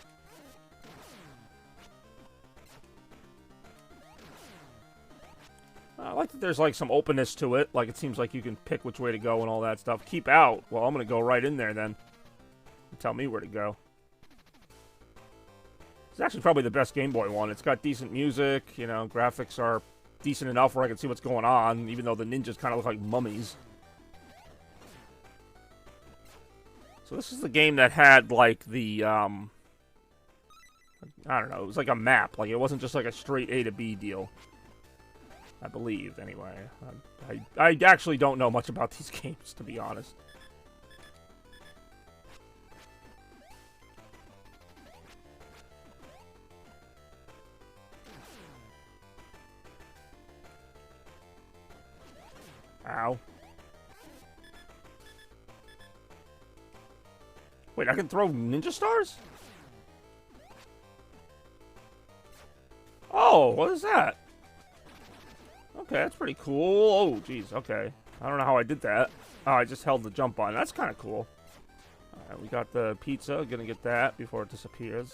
I like that there's, like, some openness to it. Like, it seems like you can pick which way to go and all that stuff. Keep out. Well, I'm going to go right in there, then. Tell me where to go. It's actually probably the best Game Boy one. It's got decent music. You know, graphics are decent enough where I can see what's going on, even though the ninjas kind of look like mummies. So this is the game that had, like, the, I don't know. It was like a map. Like, it wasn't just, like, a straight A to B deal. I believe, anyway. I actually don't know much about these games, to be honest. Ow. Wait, I can throw ninja stars? Oh, what is that? Okay, that's pretty cool. Oh, jeez, okay. I don't know how I did that. Oh, I just held the jump button. That's kind of cool. Alright, we got the pizza. Gonna get that before it disappears.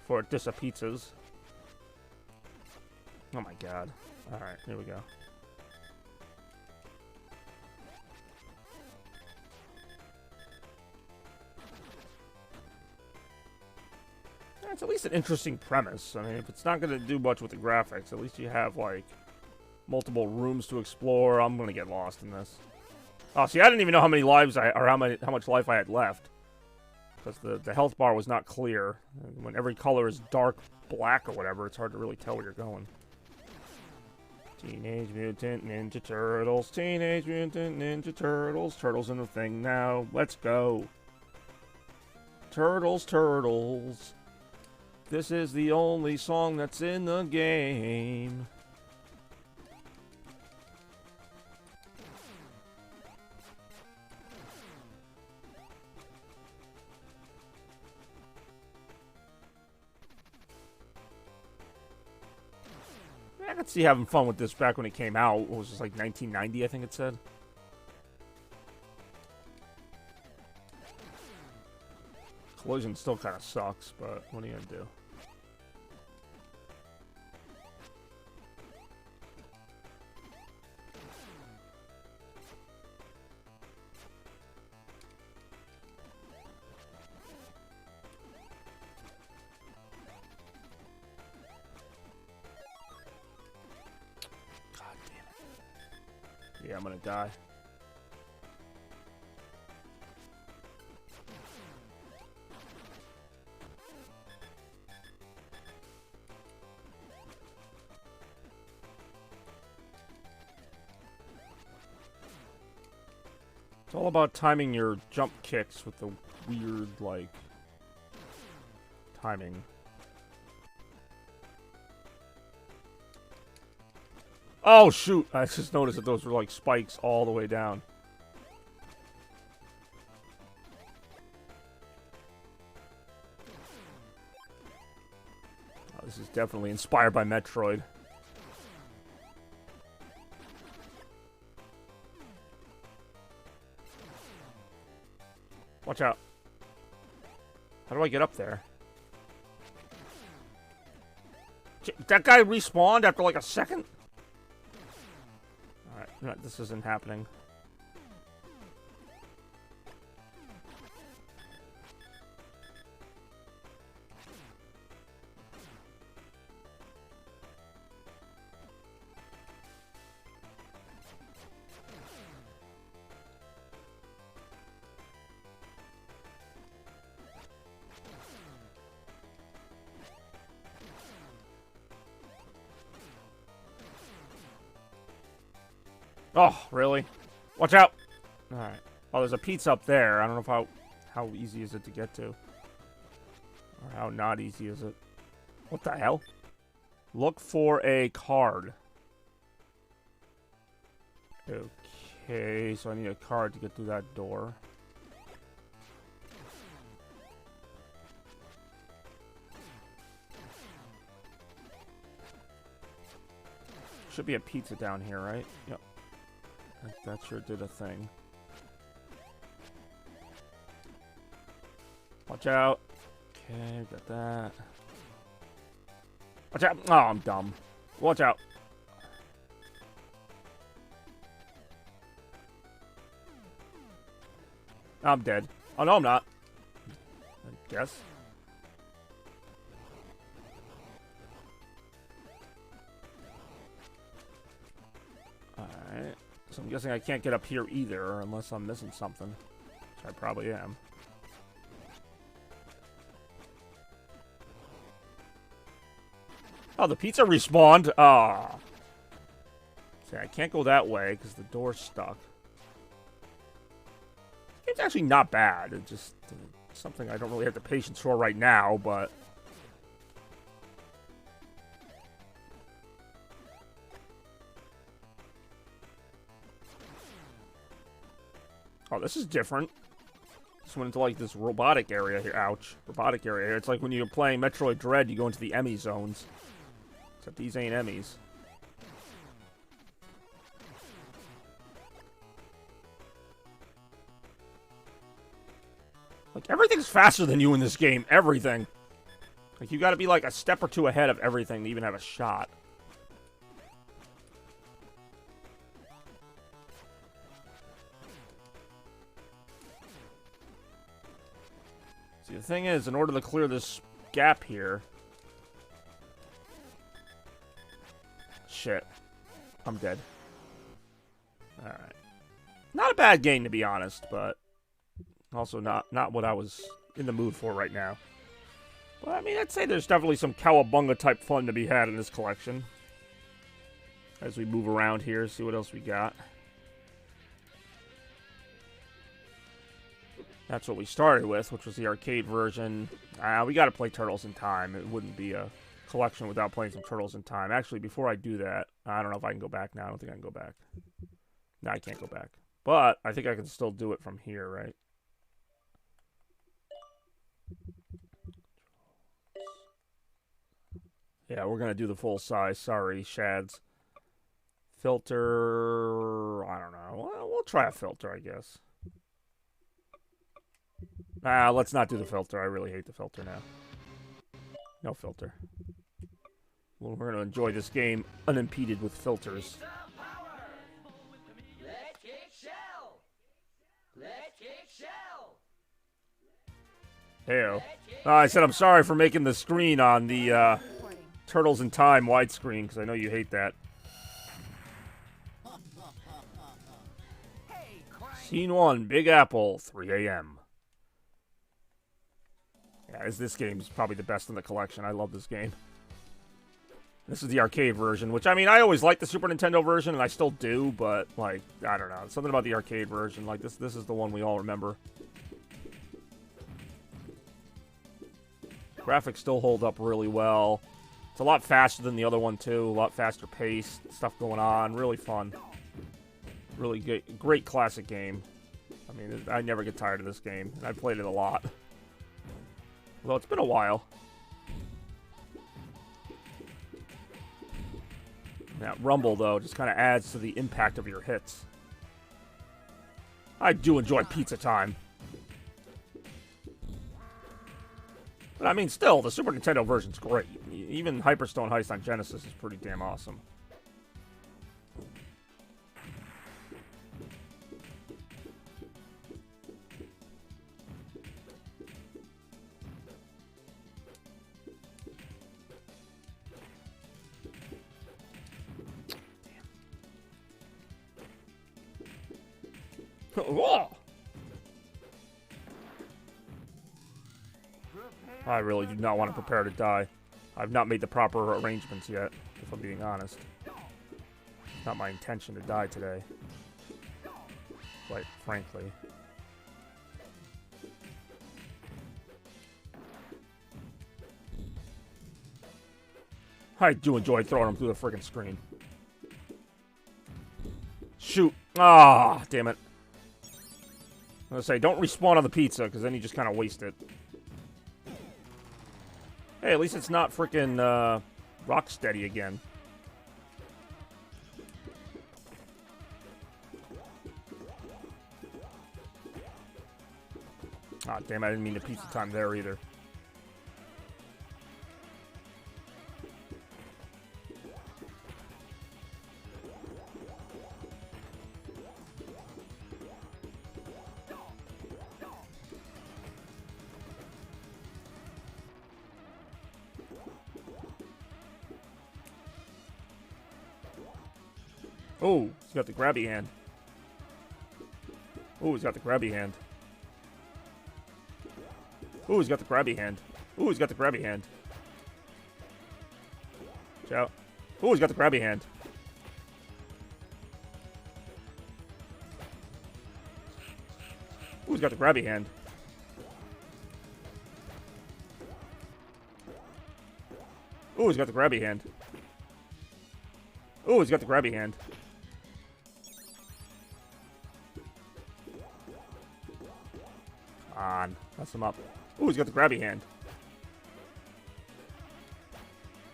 Before it disapizzas. Oh my god. Alright, here we go. It's at least an interesting premise. I mean, if it's not gonna do much with the graphics, at least you have, like, multiple rooms to explore. I'm gonna get lost in this. Oh, see, I didn't even know how many lives or how much life I had left, because the health bar was not clear. And when every color is dark black or whatever, it's hard to really tell where you're going. Teenage Mutant Ninja Turtles, Teenage Mutant Ninja Turtles, turtles in the thing now. Let's go. Turtles, turtles. This is the only song that's in the game. I could see having fun with this back when it came out. It was just like 1990, I think it said. Collision still kind of sucks, but what are you gonna do? Yeah, I'm gonna die. It's all about timing your jump kicks with the weird, like, timing. Oh, shoot! I just noticed that those were, like, spikes all the way down. Oh, this is definitely inspired by Metroid. Watch out. How do I get up there? That guy respawned after like a second? Alright, no, this isn't happening. Oh, really? Watch out! Alright. Oh, there's a pizza up there. I don't know how easy is it to get to. Or how not easy is it. What the hell? Look for a card. Okay, so I need a card to get through that door. Should be a pizza down here, right? Yep. That sure did a thing. Watch out. Okay, got that. Watch out. Oh, I'm dumb. Watch out. I'm dead. Oh, no, I'm not. I guess. Alright. So I'm guessing I can't get up here either, unless I'm missing something. Which I probably am. Oh, the pizza respawned. Ah. See, I can't go that way because the door's stuck. It's actually not bad. It's just something I don't really have the patience for right now, but... Oh, this is different. Just went into, like, this robotic area here. Ouch. Robotic area here. It's like when you're playing Metroid Dread, you go into the Emmy zones. Except these ain't Emmys. Like, everything's faster than you in this game. Everything. Like, you gotta be, like, a step or two ahead of everything to even have a shot. See, the thing is, in order to clear this gap here... Shit. I'm dead. Alright. Not a bad game, to be honest, but... Also not what I was in the mood for right now. But, I mean, I'd say there's definitely some Cowabunga-type fun to be had in this collection. As we move around here, see what else we got. That's what we started with, which was the arcade version. We gotta play Turtles in Time. It wouldn't be a collection without playing some Turtles in Time. Actually, before I do that, I don't know if I can go back now. I don't think I can go back. No, I can't go back. But, I think I can still do it from here, right? Yeah, we're gonna do the full size. Sorry, Shads. Filter... I don't know. We'll try a filter, I guess. Let's not do the filter. I really hate the filter now. No filter. Well, we're going to enjoy this game unimpeded with filters. Heyo. I said I'm sorry for making the screen on the Turtles in Time widescreen, because I know you hate that. Scene 1, Big Apple, 3 a.m. Yeah, this game is probably the best in the collection. I love this game. This is the arcade version, which, I mean, I always liked the Super Nintendo version, and I still do, but, like, I don't know. Something about the arcade version. Like, this is the one we all remember. Graphics still hold up really well. It's a lot faster than the other one, too. A lot faster paced. Stuff going on. Really fun. Really great classic game. I mean, I never get tired of this game. And I've played it a lot. Although it's been a while. That rumble, though, just kind of adds to the impact of your hits. I do enjoy pizza time. But I mean, still, the Super Nintendo version's great. Even Hyperstone Heist on Genesis is pretty damn awesome. Whoa! I really do not want to prepare to die. I've not made the proper arrangements yet, if I'm being honest. It's not my intention to die today. Quite frankly. I do enjoy throwing them through the freaking screen. Shoot. Ah, damn it. I was gonna say, don't respawn on the pizza, because then you just kind of waste it. Hey, at least it's not freaking Rocksteady again. Ah, damn, I didn't mean the pizza time there either. Oh, he's got the grabby hand. Oh, he's got the grabby hand. Oh, he's got the grabby hand. Oh, he's got the grabby hand. Watch out. Oh, he's got the grabby hand. Oh, he's got the grabby hand. Oh, he's got the grabby hand. Oh, he's got the grabby hand. On. Mess him up. Ooh, he's got the grabby hand.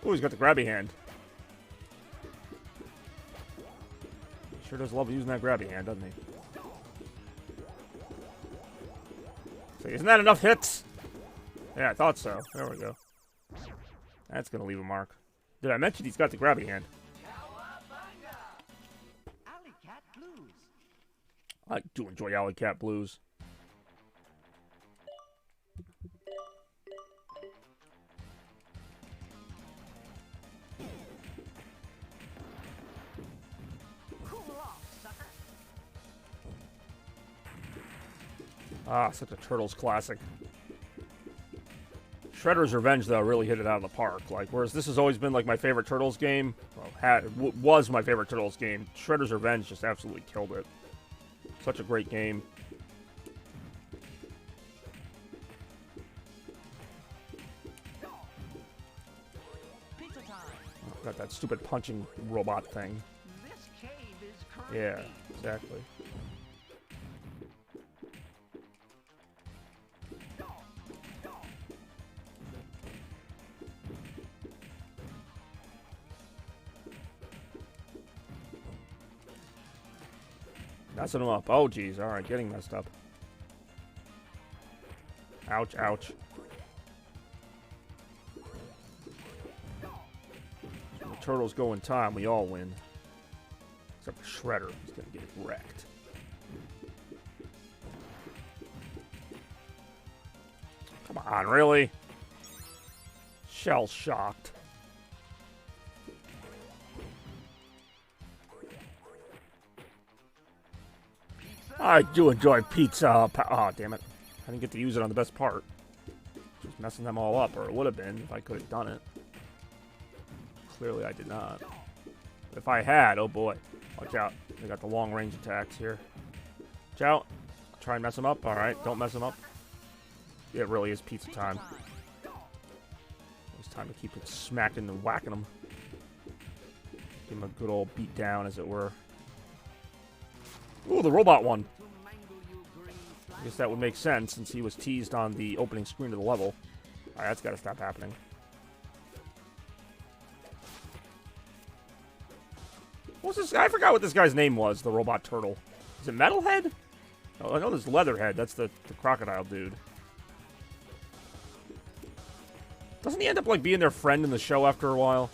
Ooh, he's got the grabby hand. He sure does love using that grabby hand, doesn't he? So, isn't that enough hits? Yeah, I thought so. There we go. That's gonna leave a mark. Did I mention he's got the grabby hand? Cowabunga! Alley Cat Blues. I do enjoy Alley Cat Blues. Ah, such a Turtles classic. Shredder's Revenge, though, really hit it out of the park. Like, whereas this has always been, like, my favorite Turtles game, well, was my favorite Turtles game, Shredder's Revenge just absolutely killed it. Such a great game. Pizza time. Oh, got that stupid punching robot thing. This cave is creepy. Yeah, exactly. Messing him up. Oh, geez. All right, getting messed up. Ouch, ouch. When the Turtles go in time, we all win. Except for Shredder. He's going to get wrecked. Come on, really? Shell-shocked. I do enjoy pizza. Oh, damn it. I didn't get to use it on the best part. Just messing them all up, or it would have been if I could have done it. Clearly I did not. If I had, oh boy. Watch out. They got the long range attacks here. Watch out. Try and mess them up. Alright, don't mess them up. It really is pizza time. It's time to keep it smacking and whacking them. Give him a good old beat down, as it were. Ooh, the robot one. I guess that would make sense since he was teased on the opening screen of the level. Alright, that's got to stop happening. What's this? I forgot what this guy's name was, the robot turtle. Is it Metalhead? Oh, I know there's Leatherhead. That's the crocodile dude. Doesn't he end up like being their friend in the show after a while?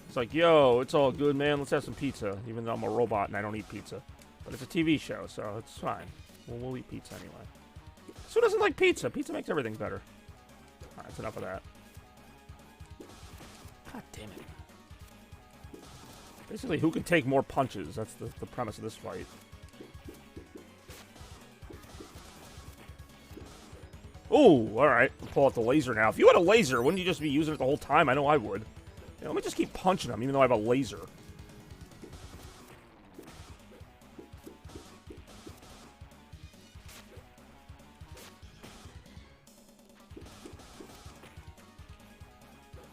It's like, yo, it's all good, man. Let's have some pizza. Even though I'm a robot and I don't eat pizza. But it's a TV show, so it's fine. We'll eat pizza anyway. So who doesn't like pizza? Pizza makes everything better. Alright, that's enough of that. God damn it. Basically, who can take more punches? That's the premise of this fight. Ooh, alright. We'll pull out the laser now. If you had a laser, wouldn't you just be using it the whole time? I know I would. Yeah, let me just keep punching them, even though I have a laser.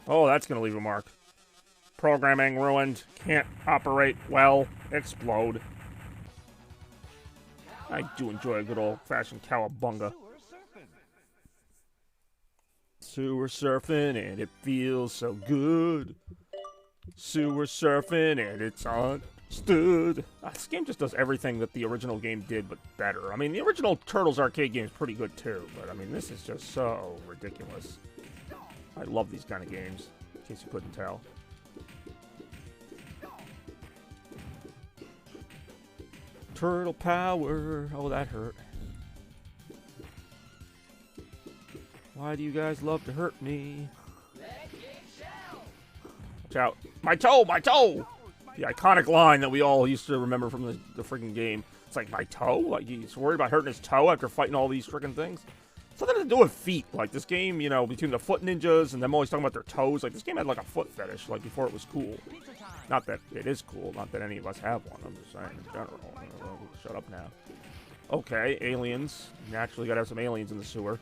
Oh, that's going to leave a mark. Programming ruined. Can't operate well. Explode. I do enjoy a good old-fashioned cowabunga. Sewer surfing and it feels so good. Sewer surfing and it's understood. This game just does everything that the original game did, but better. I mean, the original Turtles arcade game is pretty good too, but I mean, this is just so ridiculous. I love these kind of games, in case you couldn't tell. Turtle power. Oh, that hurt. Why do you guys love to hurt me? Watch out. My toe! My toe! The iconic line that we all used to remember from the freaking game. It's like, my toe? Like, he's worried about hurting his toe after fighting all these freaking things? Something to do with feet. Like, this game, you know, between the foot ninjas and them always talking about their toes. Like, this game had, like, a foot fetish, like, before it was cool. Not that it is cool. Not that any of us have one. I'm just saying in general. Shut up now. Okay, aliens. Naturally gotta have some aliens in the sewer.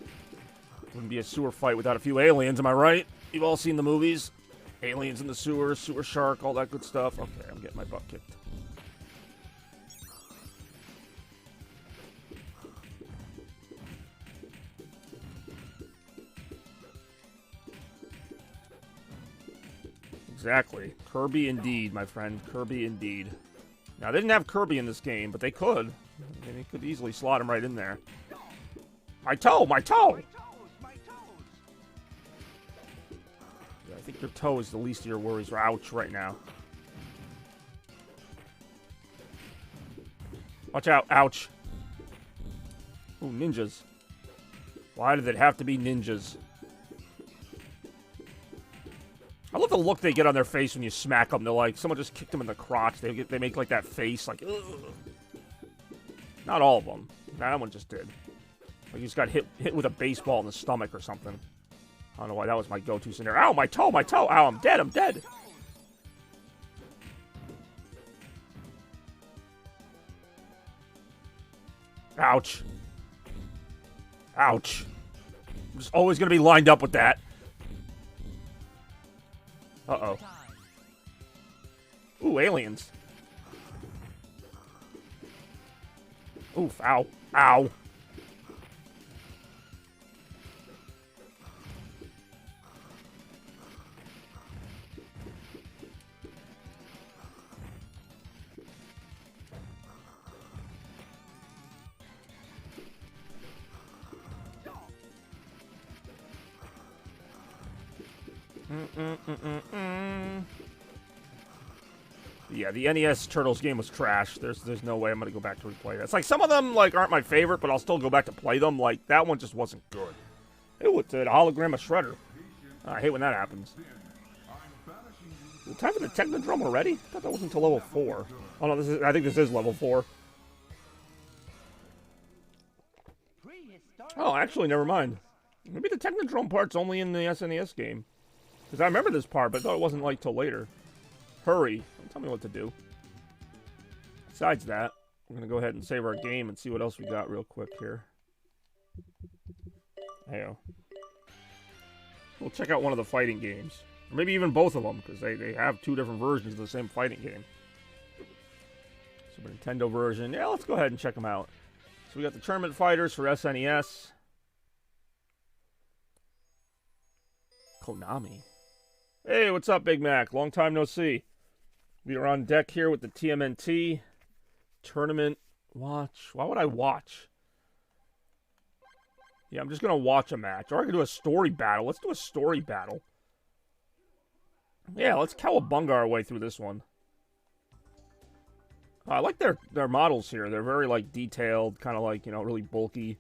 Wouldn't be a sewer fight without a few aliens, am I right? You've all seen the movies. Aliens in the sewer, sewer shark, all that good stuff. Okay, I'm getting my butt kicked. Exactly. Kirby indeed, my friend. Kirby indeed. Now, they didn't have Kirby in this game, but they could. I mean, they could easily slot him right in there. My toe! My toe! Yeah, I think your toe is the least of your worries. Ouch right now. Watch out. Ouch. Ooh, ninjas. Why did it have to be ninjas? I love the look they get on their face when you smack them. They're like, someone just kicked them in the crotch. They make like that face, like, ugh. Not all of them. That one just did. Like, he just got hit with a baseball in the stomach or something. I don't know why that was my go-to scenario. Ow, my toe, my toe. Ow, I'm dead, I'm dead. Ouch. Ouch. I'm just always going to be lined up with that. Uh-oh. Ooh, aliens. Oof, ow. Ow. Yeah, the NES Turtles game was trash. There's no way I'm gonna go back to replay that. It's like some of them like aren't my favorite, but I'll still go back to play them. Like that one just wasn't good. Ew, it's a hologram of Shredder. I hate when that happens. Is it time for the Technodrome already? I thought that wasn't until level 4. Oh no, I think this is level 4. Oh, actually, never mind. Maybe the Technodrome part's only in the SNES game. Because I remember this part, but I thought it wasn't like till later. Hurry. Don't tell me what to do. Besides that, we're going to go ahead and save our game and see what else we got real quick here. Heyo. We'll check out one of the fighting games. Or maybe even both of them, because they have 2 different versions of the same fighting game. Super Nintendo version. Yeah, let's go ahead and check them out. So we got the Tournament Fighters for SNES. Konami. Hey, what's up, Big Mac? Long time no see. We are on deck here with the TMNT. Tournament watch. Why would I watch? Yeah, I'm just going to watch a match. Or I could do a story battle. Let's do a story battle. Yeah, let's Cowabunga our way through this one. I like their models here. They're very, like, detailed. Kind of like, you know, really bulky.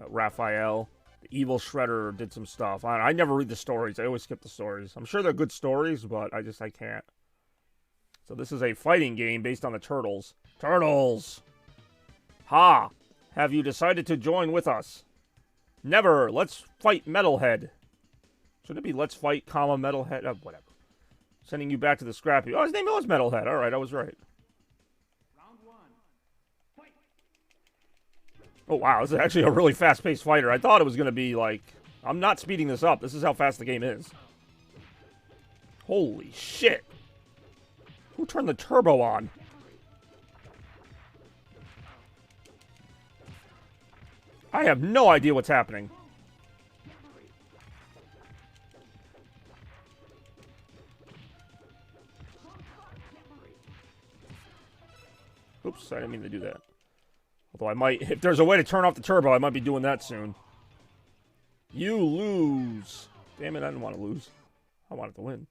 Raphael. The Evil Shredder did some stuff. I never read the stories. I always skip the stories. I'm sure they're good stories, but I can't. So this is a fighting game based on the Turtles. Turtles! Ha! Have you decided to join with us? Never! Let's fight Metalhead. Should it be Let's Fight, Metalhead? Whatever. Sending you back to the scrappy. Oh, his name was Metalhead. Alright, I was right. Round 1. Fight. Oh, wow. This is actually a really fast-paced fighter. I thought it was going to be, like... I'm not speeding this up. This is how fast the game is. Holy shit. Who turned the turbo on? I have no idea what's happening. Oops, I didn't mean to do that. Although I might, if there's a way to turn off the turbo, I might be doing that soon. You lose. Damn it, I didn't want to lose. I wanted to win.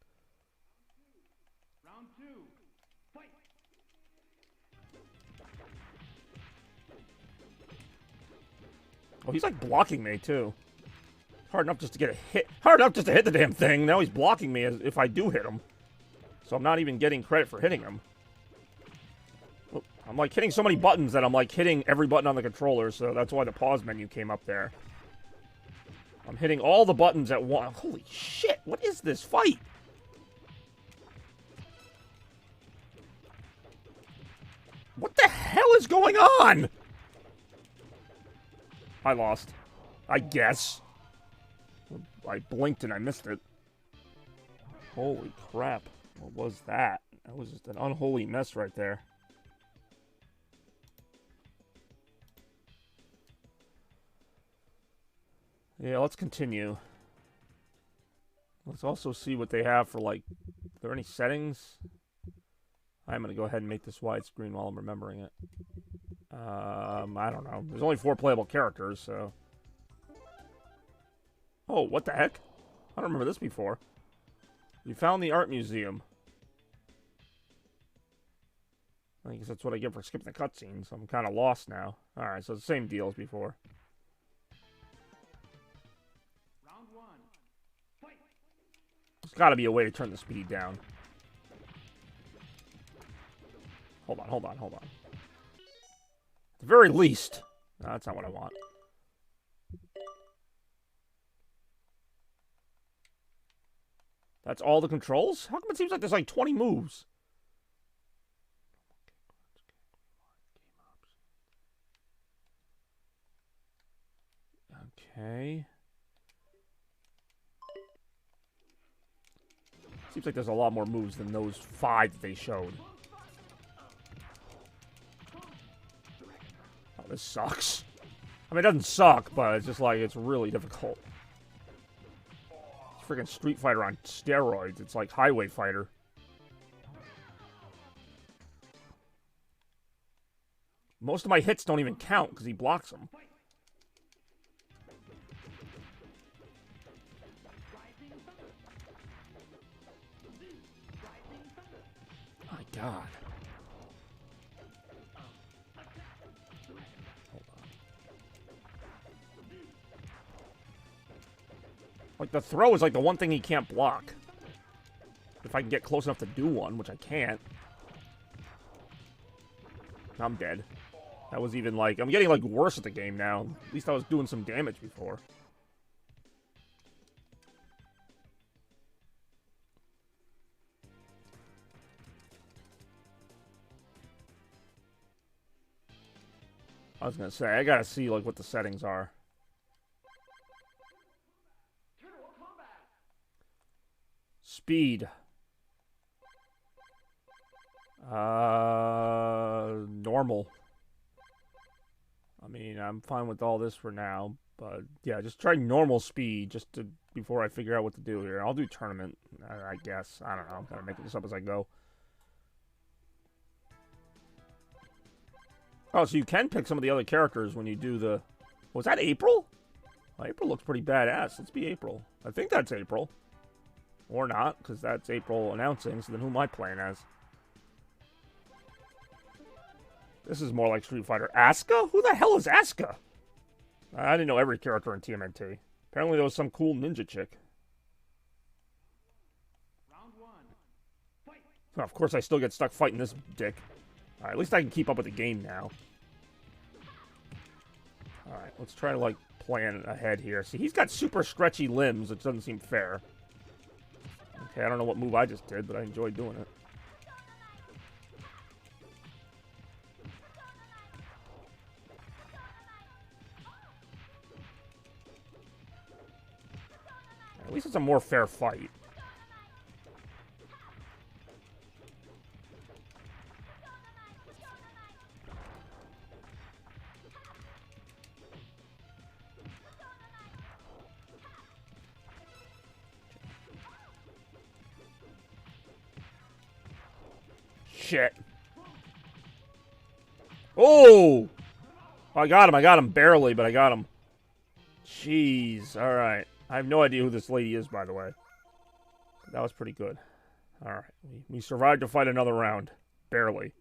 Round 2. Fight. Oh, he's like blocking me, too. Hard enough just to get a hit. Hard enough just to hit the damn thing. Now he's blocking me as if I do hit him. So I'm not even getting credit for hitting him. Oh, I'm like hitting so many buttons that I'm like hitting every button on the controller, so that's why the pause menu came up there. I'm hitting all the buttons at once. Holy shit, what is this fight? What the hell is going on? I lost. I guess. I blinked and I missed it. Holy crap. What was that? That was just an unholy mess right there. Yeah, let's continue. Let's also see what they have for, like, are there any settings? I'm going to go ahead and make this widescreen while I'm remembering it. I don't know. There's only 4 playable characters, so... Oh, what the heck? I don't remember this before. You found the art museum. I guess that's what I get for skipping the cutscenes. I'm kind of lost now. Alright, so it's the same deal as before. Round 1. Fight. There's got to be a way to turn the speed down. Hold on. At the very least. No, that's not what I want. That's all the controls? How come it seems like there's like 20 moves? Okay. Seems like there's a lot more moves than those 5 that they showed. Oh, this sucks. I mean, it doesn't suck, but it's just like, it's really difficult. It's freaking Street Fighter on steroids. It's like Highway Fighter. Most of my hits don't even count because he blocks them. My God. Hold on. Like, the throw is like the one thing he can't block. If I can get close enough to do one, which I can't. I'm dead. That was even like... I'm getting like worse at the game now. At least I was doing some damage before. I was gonna say, I gotta see like what the settings are. Speed. Normal. I mean, I'm fine with all this for now, but yeah, just try normal speed just to before I figure out what to do here. I'll do tournament, I guess. I don't know. I'm gonna make this up as I go. Oh, so you can pick some of the other characters when you do the... Was that April? Well, April looks pretty badass. Let's be April. I think that's April. Or not, because that's April announcing, so then who am I playing as? This is more like Street Fighter. Asuka? Who the hell is Asuka? I didn't know every character in TMNT. Apparently there was some cool ninja chick. Round one. Fight. Oh, of course I still get stuck fighting this dick. Alright, at least I can keep up with the game now. Alright, let's try to, like, plan ahead here. See, he's got super stretchy limbs, which doesn't seem fair. Okay, I don't know what move I just did, but I enjoyed doing it. At least it's a more fair fight. Shit. Oh! I got him barely, but I got him. Jeez, alright. I have no idea who this lady is, by the way. That was pretty good. Alright, we survived to fight another round. Barely.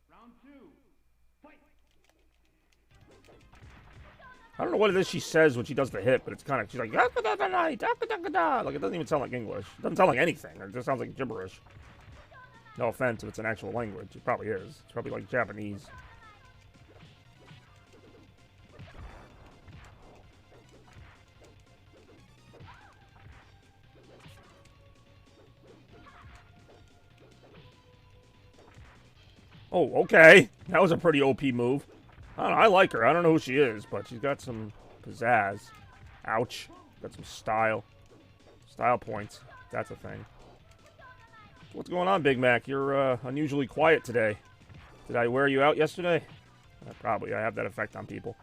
Round two. Fight. I don't know what it is she says when she does the hit, but it's kind of... She's like... Like, it doesn't even sound like English. It doesn't sound like anything. It just sounds like gibberish. No offense if it's an actual language. It probably is. It's probably like Japanese. Oh, okay. That was a pretty OP move. I don't know, I like her. I don't know who she is, but she's got some pizzazz. Ouch. Got some style. Style points. That's a thing. What's going on, Big Mac? You're unusually quiet today. Did I wear you out yesterday? Probably. I have that effect on people.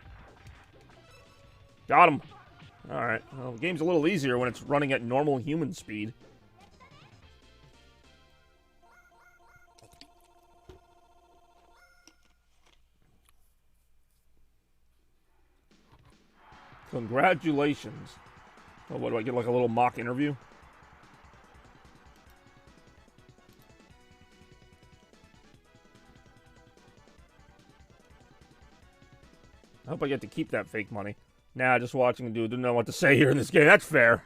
Got him. Alright. Well, the game's a little easier when it's running at normal human speed. Congratulations. Oh, what do I get, like a little mock interview? I hope I get to keep that fake money. Nah, just watching a dude didn't know what to say here in this game. That's fair.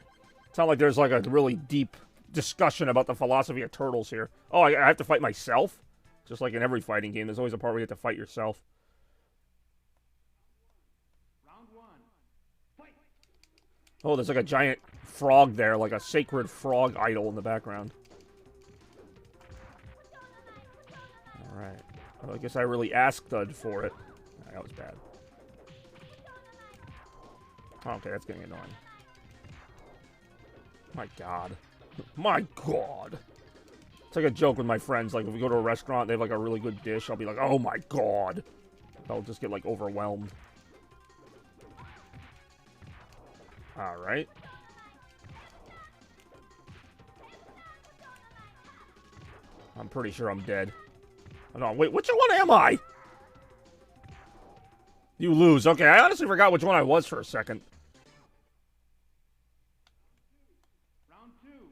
It's not like there's like a really deep discussion about the philosophy of turtles here. Oh, I have to fight myself? Just like in every fighting game, there's always a part where you have to fight yourself. Round one. Fight. Oh, there's like a giant frog there, like a sacred frog idol in the background. Alright. Well, I guess I really asked for it. That was bad. Okay, that's getting annoying. My god. My god. It's like a joke with my friends. Like, if we go to a restaurant, they have, like, a really good dish, I'll be like, oh my god. I'll just get, like, overwhelmed. Alright. I'm pretty sure I'm dead. Oh, no, wait, which one am I? You lose. Okay, I honestly forgot which one I was for a second. Round two.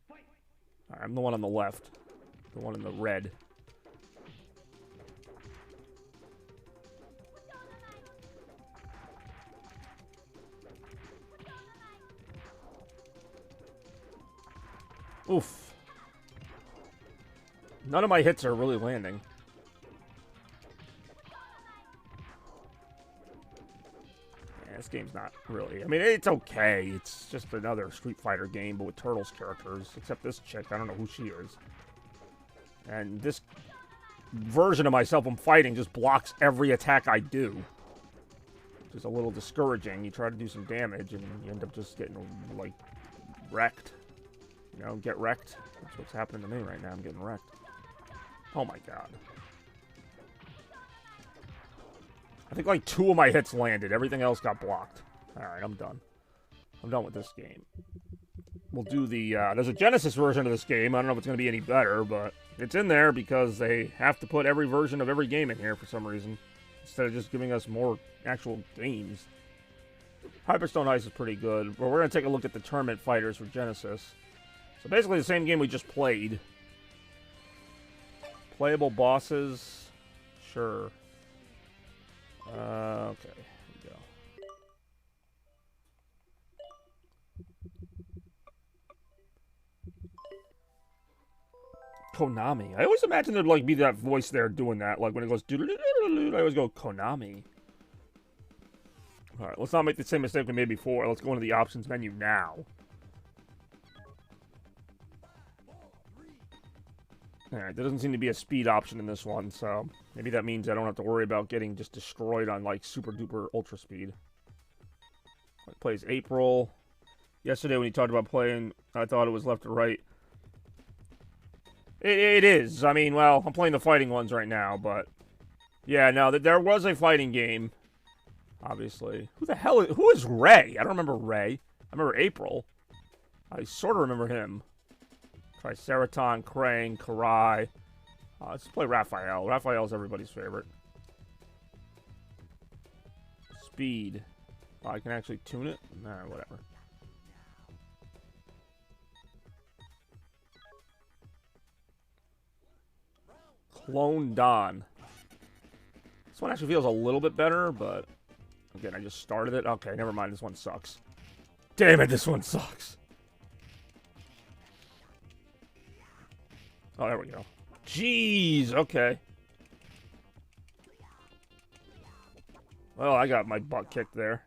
Fight. Alright, I'm the one on the left. The one in the red. Oof. None of my hits are really landing. Yeah, this game's not really... I mean, it's okay. It's just another Street Fighter game, but with Turtles characters. Except this chick. I don't know who she is. And this version of myself I'm fighting just blocks every attack I do. Which is a little discouraging. You try to do some damage, and you end up just getting, like, wrecked. You know, get wrecked. That's what's happening to me right now. I'm getting wrecked. Oh my god. I think like 2 of my hits landed. Everything else got blocked. Alright, I'm done. I'm done with this game. We'll do the, there's a Genesis version of this game. I don't know if it's going to be any better, but it's in there because they have to put every version of every game in here for some reason. Instead of just giving us more actual games. Hyperstone Heist is pretty good. But we're going to take a look at the Tournament Fighters for Genesis. So basically the same game we just played. Playable bosses. Sure. Okay. Here we go. Konami. I always imagine there'd like be that voice there doing that. Like when it goes I always go Konami. Alright, let's not make the same mistake we made before. Let's go into the options menu now. Alright, there doesn't seem to be a speed option in this one, so maybe that means I don't have to worry about getting just destroyed on, like, super duper ultra speed. It plays April. Yesterday when you talked about playing, I thought it was left to right. It is. I mean, well, I'm playing the fighting ones right now, but... Yeah, no, there was a fighting game. Obviously. Who is Ray? I don't remember Ray. I remember April. I sort of remember him. Triceraton, Krang, Karai. Let's play Raphael. Raphael's everybody's favorite. Speed. Oh, I can actually tune it? Nah, whatever. Clone Don. This one actually feels a little bit better, but... Again, I just started it. Okay, never mind. This one sucks. Damn it, this one sucks. Oh, there we go. Jeez, okay. Well, I got my butt kicked there.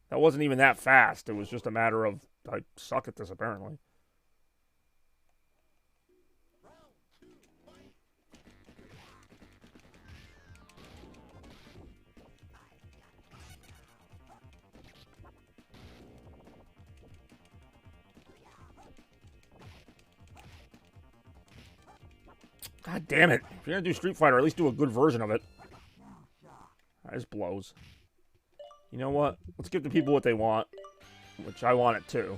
That wasn't even that fast. It was just a matter of I suck at this, apparently. God damn it. If you're gonna do Street Fighter, at least do a good version of it. This blows. You know what? Let's give the people what they want. Which I want it too.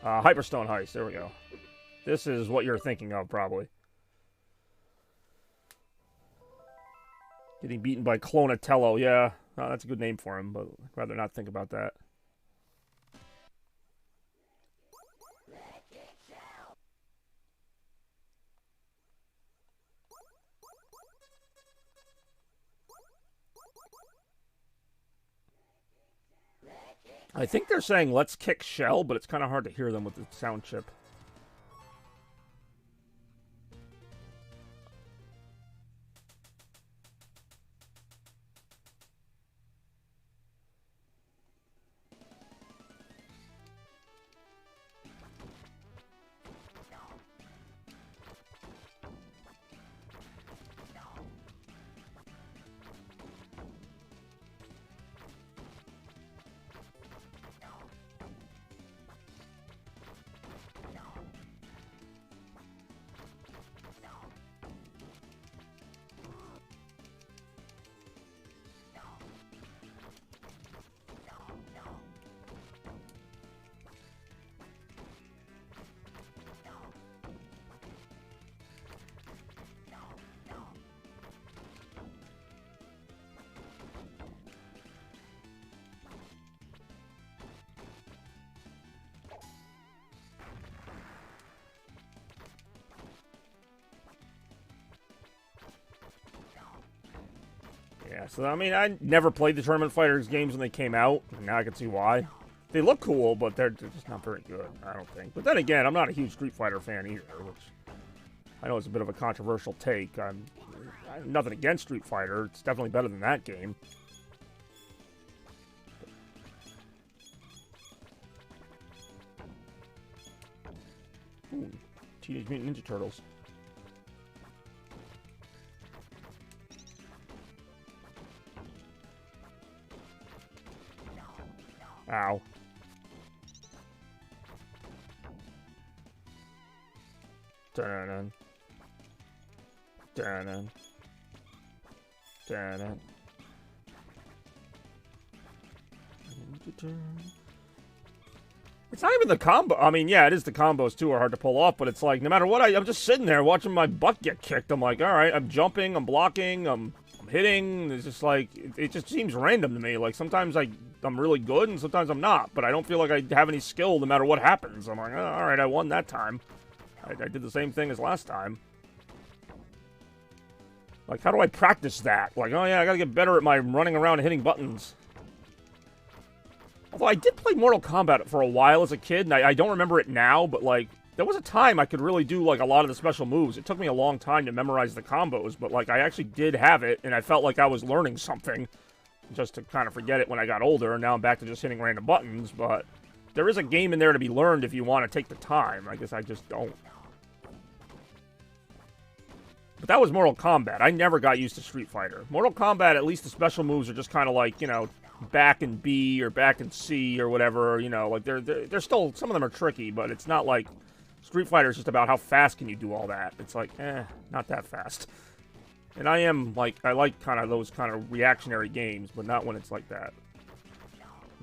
Hyperstone Heist. There we go. This is what you're thinking of, probably. Getting beaten by Clonatello. Yeah. Oh, that's a good name for him, but I'd rather not think about that. I think they're saying, let's kick Shell, but it's kind of hard to hear them with the sound chip. Yeah, so, I mean, I never played the Tournament Fighters games when they came out. And now I can see why. They look cool, but they're just not very good, I don't think. But then again, I'm not a huge Street Fighter fan either, which I know it's a bit of a controversial take. I'm nothing against Street Fighter. It's definitely better than that game. Ooh, Teenage Mutant Ninja Turtles. Ow. Dun-dun-dun. Dun-dun. Dun-dun. It's not even the combo. I mean, yeah, it is the combos too are hard to pull off, but it's like no matter what, I'm just sitting there watching my butt get kicked. I'm like, all right, I'm jumping, I'm blocking, I'm hitting. It's just like it just seems random to me. Like sometimes I'm really good and sometimes I'm not, but I don't feel like I have any skill no matter what happens. I'm like, oh, all right, I won that time. I did the same thing as last time. Like, how do I practice that? Like, oh yeah, I gotta get better at my running around and hitting buttons. Although I did play Mortal Kombat for a while as a kid, and I don't remember it now, but like, there was a time I could really do like a lot of the special moves. It took me a long time to memorize the combos, but like, I actually did have it, and I felt like I was learning something. Just to kind of forget it when I got older, and now I'm back to just hitting random buttons, but there is a game in there to be learned if you want to take the time. I guess I just don't. But that was Mortal Kombat. I never got used to Street Fighter. Mortal Kombat, at least the special moves are just kind of like, you know, back in B or back in C or whatever, you know, like they're still, some of them are tricky, but it's not like Street Fighter is just about how fast can you do all that. It's like, not that fast. And I like kind of those kind of reactionary games, but not when it's like that.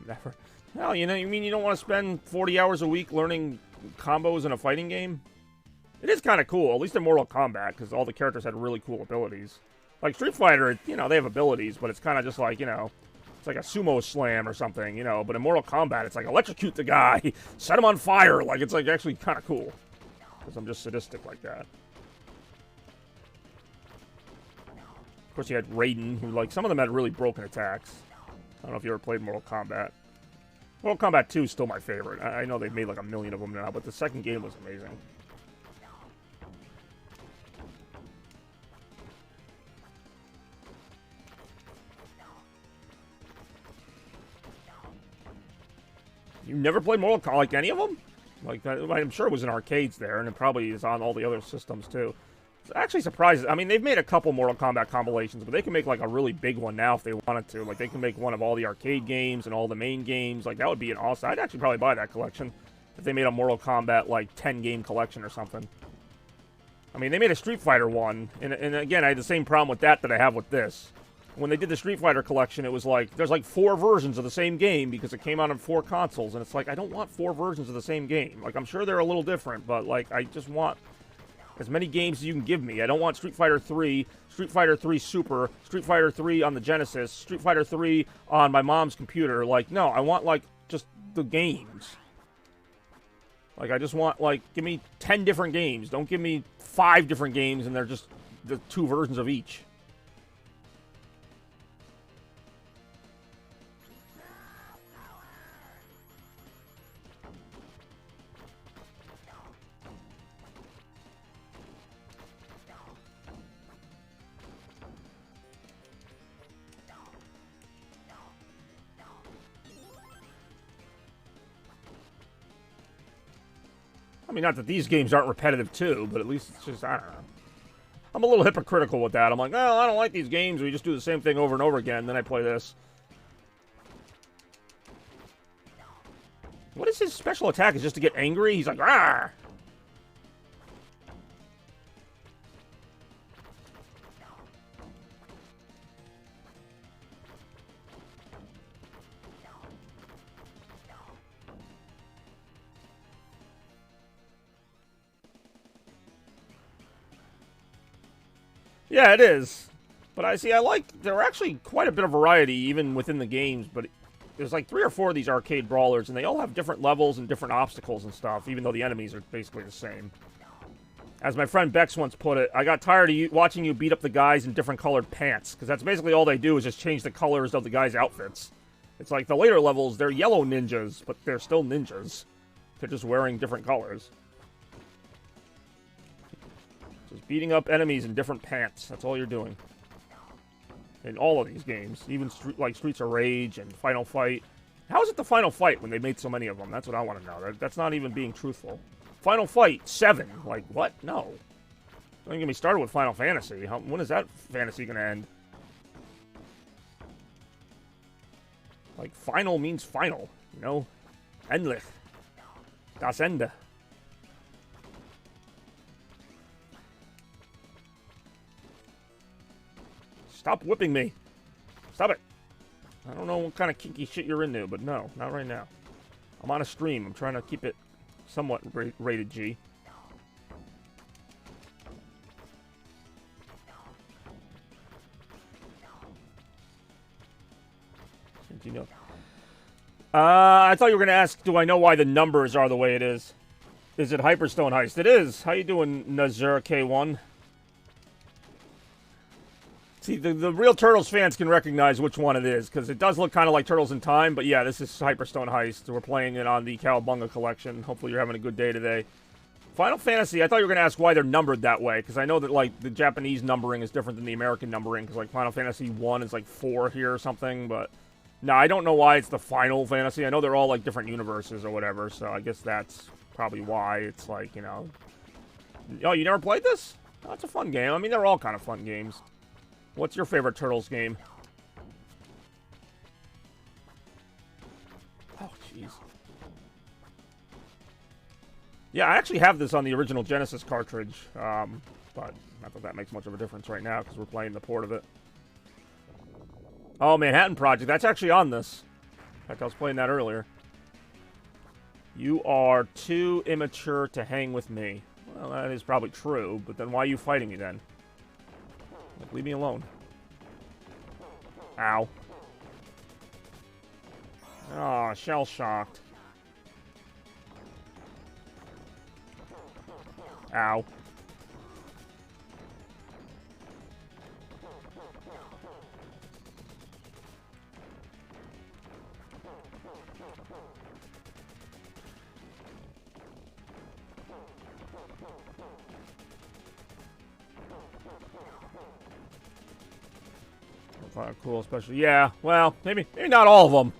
Never. Hell, you know, you mean you don't want to spend 40 hours a week learning combos in a fighting game? It is kind of cool, at least in Mortal Kombat, because all the characters had really cool abilities. Like Street Fighter, you know, they have abilities, but it's kind of just like, you know, it's like a sumo slam or something, you know. But in Mortal Kombat, it's like electrocute the guy, set him on fire. Like, it's like actually kind of cool. Because I'm just sadistic like that. Of course, you had Raiden, who, like, some of them had really broken attacks. I don't know if you ever played Mortal Kombat. Mortal Kombat 2 is still my favorite. I know they've made like 1 million of them now, but the second game was amazing. You never played Mortal Kombat, like any of them? Like, I'm sure it was in arcades there, and it probably is on all the other systems too. It's actually surprising. I mean, they've made a couple Mortal Kombat compilations, but they can make like a really big one now if they wanted to. Like, they can make one of all the arcade games and all the main games. Like, that would be an awesome. I'd actually probably buy that collection if they made a Mortal Kombat like 10-game collection or something. I mean, they made a Street Fighter one, and again, I had the same problem with that I have with this. When they did the Street Fighter collection, it was like, there's like 4 versions of the same game because it came out on 4 consoles, and it's like, I don't want 4 versions of the same game. Like, I'm sure they're a little different, but like, I just want as many games as you can give me. I don't want Street Fighter 3, Street Fighter 3 Super, Street Fighter 3 on the Genesis, Street Fighter 3 on my mom's computer. Like, no, I want like, just the games. Like, I just want, like, give me 10 different games. Don't give me 5 different games and they're just the 2 versions of each. I mean, not that these games aren't repetitive too, but at least it's just, I don't know. I'm a little hypocritical with that. I'm like, well, I don't like these games where you just do the same thing over and over again, then I play this. What is his special attack? Is just to get angry? He's like, ah! Yeah, it is. But I like, there are actually quite a bit of variety even within the games, but there's like 3 or 4 of these arcade brawlers, and they all have different levels and different obstacles and stuff, even though the enemies are basically the same. As my friend Bex once put it, I got tired of watching you beat up the guys in different colored pants, because that's basically all they do is just change the colors of the guys' outfits. It's like the later levels, they're yellow ninjas, but they're still ninjas. They're just wearing different colors. Just beating up enemies in different pants. That's all you're doing. In all of these games. Even like Streets of Rage and Final Fight. How is it the Final Fight when they made so many of them? That's what I want to know. That's not even being truthful. Final Fight 7. Like, what? No. Don't even get me started with Final Fantasy. When is that fantasy going to end? Like, final means final, you know? Endlich. Das Ende. Stop whipping me. Stop it. I don't know what kind of kinky shit you're into, but no, not right now. I'm on a stream. I'm trying to keep it somewhat rated G. You know. I thought you were going to ask, do I know why the numbers are the way it is? Is it Hyperstone Heist? It is. How you doing, Nazir K1? See, the real Turtles fans can recognize which one it is, because it does look kind of like Turtles in Time, but yeah, this is Hyperstone Heist. We're playing it on the Cowabunga collection. Hopefully you're having a good day today. Final Fantasy, I thought you were going to ask why they're numbered that way, because I know that, like, the Japanese numbering is different than the American numbering, because, like, Final Fantasy 1 is, like, 4 here or something, but... No, I don't know why it's the Final Fantasy. I know they're all, like, different universes or whatever, so I guess that's probably why it's, like, you know... Oh, you never played this? Oh, it's a fun game. I mean, they're all kind of fun games. What's your favorite Turtles game? Oh, jeez. Yeah, I actually have this on the original Genesis cartridge, but not that that makes much of a difference right now, because we're playing the port of it. Oh, Manhattan Project. That's actually on this. In fact, I was playing that earlier. You are too immature to hang with me. Well, that is probably true, but then why are you fighting me then? Like, leave me alone. Ow. Oh, shell-shocked. Ow. Cool, especially. Yeah, well, maybe not all of them.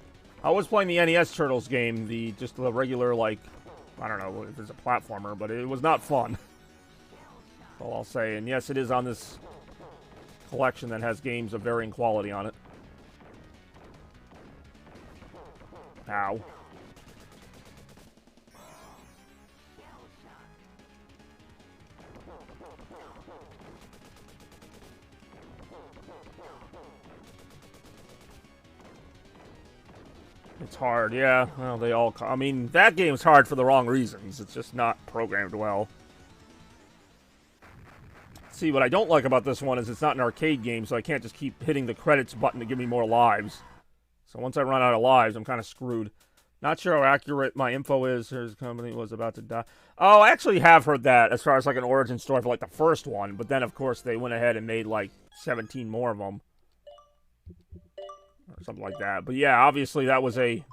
I was playing the NES Turtles game, just the regular, like, I don't know if it's a platformer, but it was not fun. That's all I'll say. And yes, it is on this collection that has games of varying quality on it. Ow. It's hard, yeah. Well, they all... I mean, that game's hard for the wrong reasons. It's just not programmed well. See, what I don't like about this one is it's not an arcade game, so I can't just keep hitting the credits button to give me more lives. So once I run out of lives, I'm kind of screwed. Not sure how accurate my info is. His company was about to die. Oh, I actually have heard that as far as, like, an origin story for, like, the first one. But then, of course, they went ahead and made, like, 17 more of them. Or something like that. But yeah, obviously that was a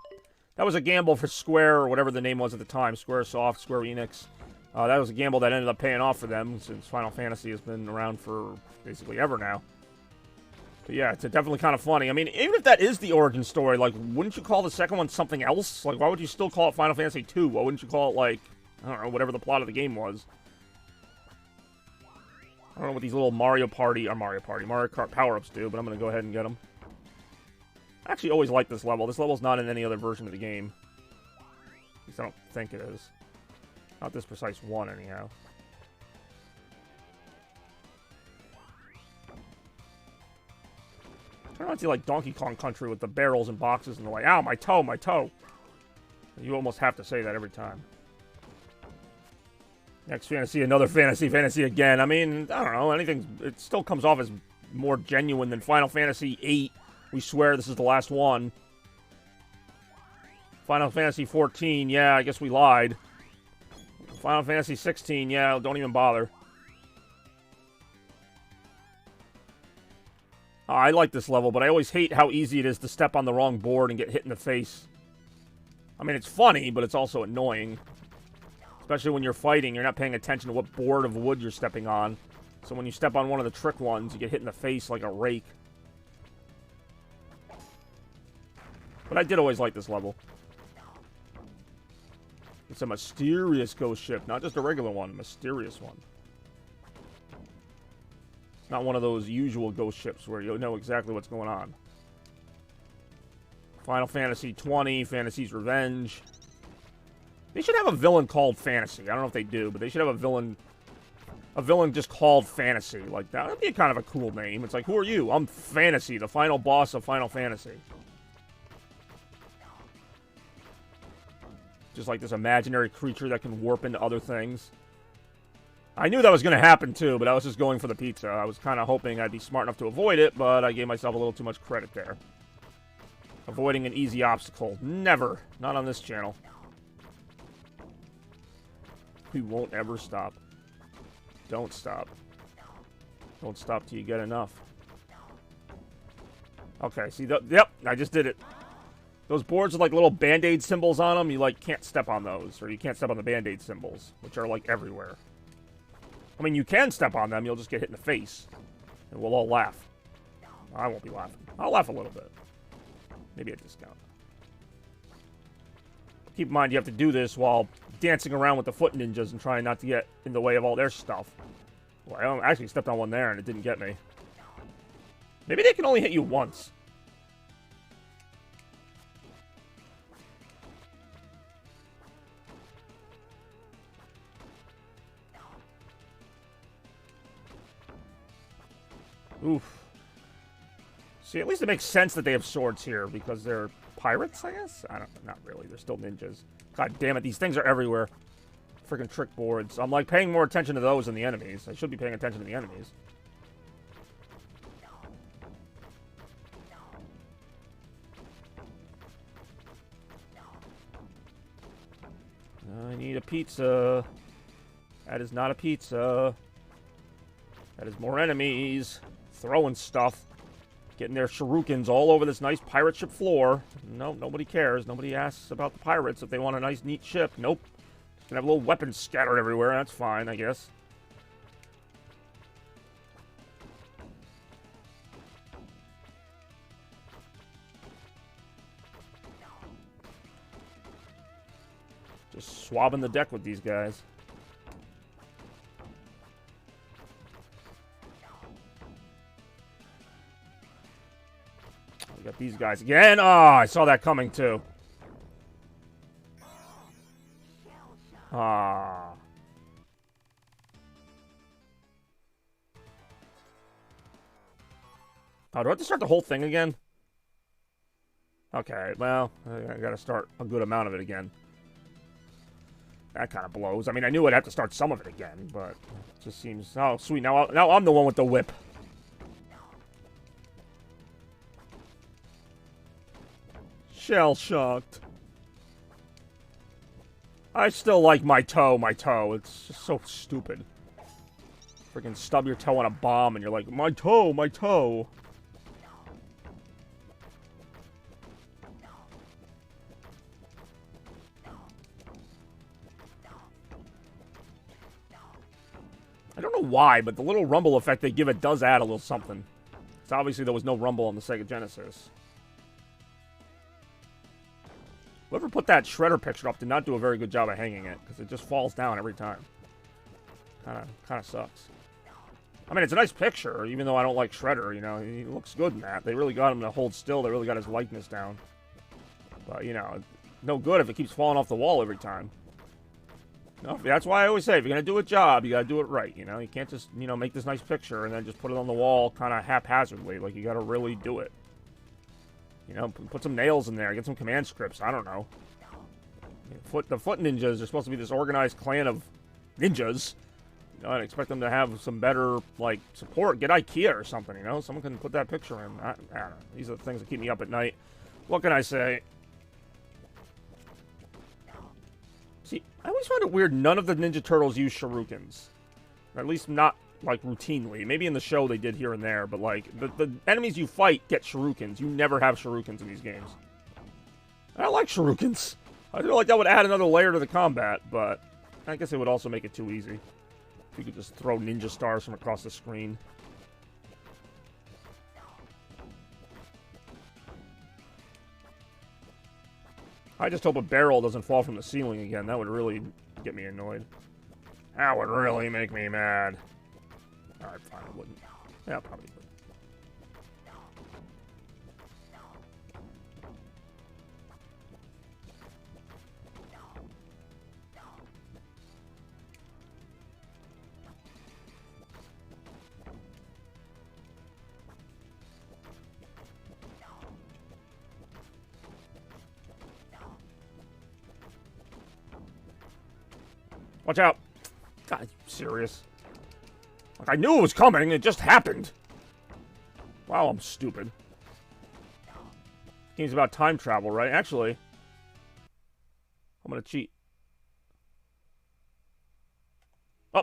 gamble for Square, or whatever the name was at the time. Squaresoft, Square Enix. That was a gamble that ended up paying off for them, since Final Fantasy has been around for basically ever now. But yeah, it's definitely kind of funny. I mean, even if that is the origin story, like, wouldn't you call the second one something else? Like, why would you still call it Final Fantasy 2? Why wouldn't you call it, like, I don't know, whatever the plot of the game was? I don't know what these little Mario Kart power-ups do, but I'm going to go ahead and get them. I actually always like this level. This level's not in any other version of the game. At least I don't think it is. Not this precise one, anyhow. I don't see like Donkey Kong Country with the barrels and boxes in the way. Ow, my toe, my toe! You almost have to say that every time. Next fantasy, another fantasy again. I mean, I don't know, anything... It still comes off as more genuine than Final Fantasy VIII. We swear this is the last one. Final Fantasy 14, yeah, I guess we lied. Final Fantasy 16, yeah, don't even bother. I like this level, but I always hate how easy it is to step on the wrong board and get hit in the face. I mean, it's funny, but it's also annoying. Especially when you're fighting, you're not paying attention to what board of wood you're stepping on. So when you step on one of the trick ones, you get hit in the face like a rake. But I did always like this level. It's a mysterious ghost ship, not just a regular one, a mysterious one. It's not one of those usual ghost ships where you know exactly what's going on. Final Fantasy 20, Fantasy's Revenge. They should have a villain called Fantasy. I don't know if they do, but they should have a villain just called Fantasy. Like, that would be kind of a cool name. It's like, who are you? I'm Fantasy, the final boss of Final Fantasy. Just like this imaginary creature that can warp into other things. I knew that was going to happen too, but I was just going for the pizza. I was kind of hoping I'd be smart enough to avoid it, but I gave myself a little too much credit there. Avoiding an easy obstacle. Never. Not on this channel. We won't ever stop. Don't stop. Don't stop till you get enough. Okay, see, yep, I just did it. Those boards with, like, little Band-Aid symbols on them, you, like, can't step on those. Or you can't step on the Band-Aid symbols, which are, like, everywhere. I mean, you can step on them, you'll just get hit in the face. And we'll all laugh. I won't be laughing. I'll laugh a little bit. Maybe a discount. Keep in mind, you have to do this while dancing around with the foot ninjas and trying not to get in the way of all their stuff. Well, I actually stepped on one there and it didn't get me. Maybe they can only hit you once. Oof. See, at least it makes sense that they have swords here, because they're pirates, I guess? I don't know, not really. They're still ninjas. God damn it, these things are everywhere. Freaking trick boards. I'm, like, paying more attention to those than the enemies. I should be paying attention to the enemies. I need a pizza. That is not a pizza. That is more enemies. Throwing stuff. Getting their shurikens all over this nice pirate ship floor. No, nobody cares. Nobody asks about the pirates if they want a nice, neat ship. Nope. Just gonna have little weapons scattered everywhere. That's fine, I guess. Just swabbing the deck with these guys. We got these guys again. Oh, I saw that coming too. Ah. Oh, do I have to start the whole thing again? Okay, well, I gotta start a good amount of it again. That kind of blows. I mean, I knew I'd have to start some of it again, but it just seems... Oh, sweet. Now I'm the one with the whip. Shell-shocked. I still like my toe. It's just so stupid. Freaking stub your toe on a bomb and you're like, my toe. I don't know why, but the little rumble effect they give it does add a little something. So obviously there was no rumble on the Sega Genesis. Whoever put that Shredder picture up did not do a very good job of hanging it, because it just falls down every time. Kind of sucks. I mean, it's a nice picture, even though I don't like Shredder, you know. He looks good in that. They really got him to hold still. They really got his likeness down. But, you know, no good if it keeps falling off the wall every time. No, that's why I always say, if you're going to do a job, you got to do it right, you know. You can't just, you know, make this nice picture and then just put it on the wall kind of haphazardly. Like, you got to really do it. You know, put some nails in there, get some command scripts, I don't know. The foot ninjas are supposed to be this organized clan of ninjas. You know, I'd expect them to have some better, like, support. Get IKEA or something, you know? Someone can put that picture in. I don't know. These are the things that keep me up at night. What can I say? See, I always find it weird none of the Ninja Turtles use shurikens. Or at least not, like, routinely. Maybe in the show they did here and there, but, like, the enemies you fight get shurikens. You never have shurikens in these games. I don't like shurikens. I feel like that would add another layer to the combat, but I guess it would also make it too easy. If you could just throw ninja stars from across the screen. I just hope a barrel doesn't fall from the ceiling again. That would really get me annoyed. That would really make me mad. Alright, fine, it wouldn't. Yeah, probably would. Watch out! God, you serious? Like, I knew it was coming, it just happened! Wow, I'm stupid. Game's about time travel, right? Actually, I'm gonna cheat. Oh!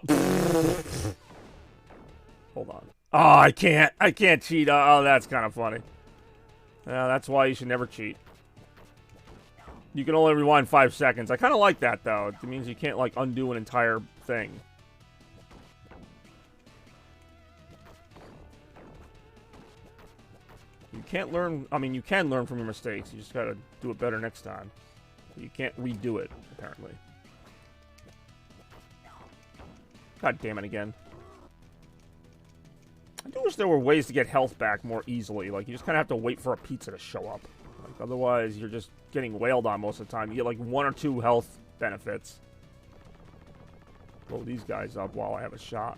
Hold on. Oh, I can't cheat. Oh, that's kind of funny. Yeah, that's why you should never cheat. You can only rewind 5 seconds. I kind of like that, though. It means you can't, like, undo an entire thing. You can't learn... I mean, you can learn from your mistakes. You just gotta do it better next time. You can't redo it, apparently. God damn it again. I do wish there were ways to get health back more easily. Like, you just kind of have to wait for a pizza to show up. Like, otherwise, you're just getting wailed on most of the time. You get, like, 1 or 2 health benefits. Blow these guys up while I have a shot.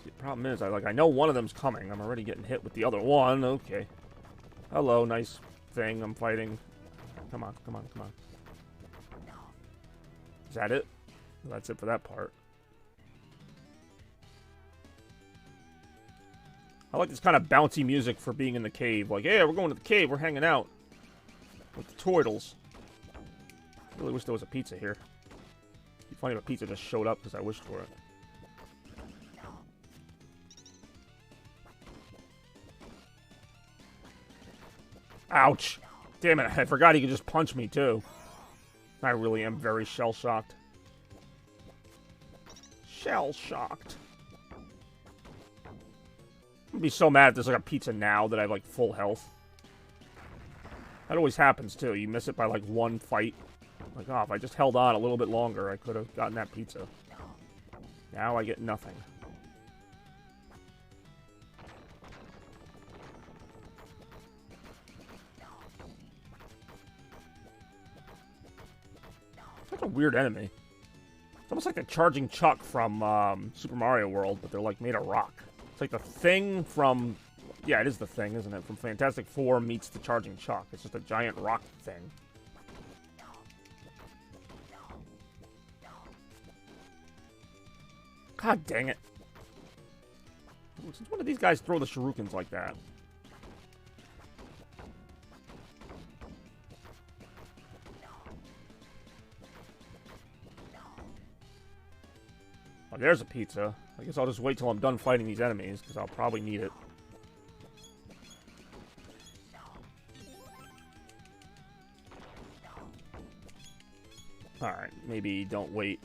See, the problem is, I know one of them's coming. I'm already getting hit with the other one. Okay. Hello, nice thing I'm fighting. Come on, come on, come on. Is that it? That's it for that part. I like this kind of bouncy music for being in the cave. Like, yeah, we're going to the cave. We're hanging out with the turtles. I really wish there was a pizza here. It'd be funny if a pizza just showed up because I wished for it. Ouch! Damn it, I forgot he could just punch me, too. I really am very shell-shocked. Shell-shocked. I'd be so mad if there's like a pizza now that I have like full health. That always happens too. You miss it by like 1 fight. Like, oh, if I just held on a little bit longer, I could have gotten that pizza. Now I get nothing. Such a weird enemy. It's almost like the charging Chuck from Super Mario World, but they're like made of rock. It's like the Thing from... Yeah, it is the Thing, isn't it? From Fantastic Four meets the Charging Chuck. It's just a giant rock thing. God dang it. Since when did these guys throw the shurikens like that? Oh, there's a pizza. I guess I'll just wait till I'm done fighting these enemies, because I'll probably need it. Alright, maybe don't wait.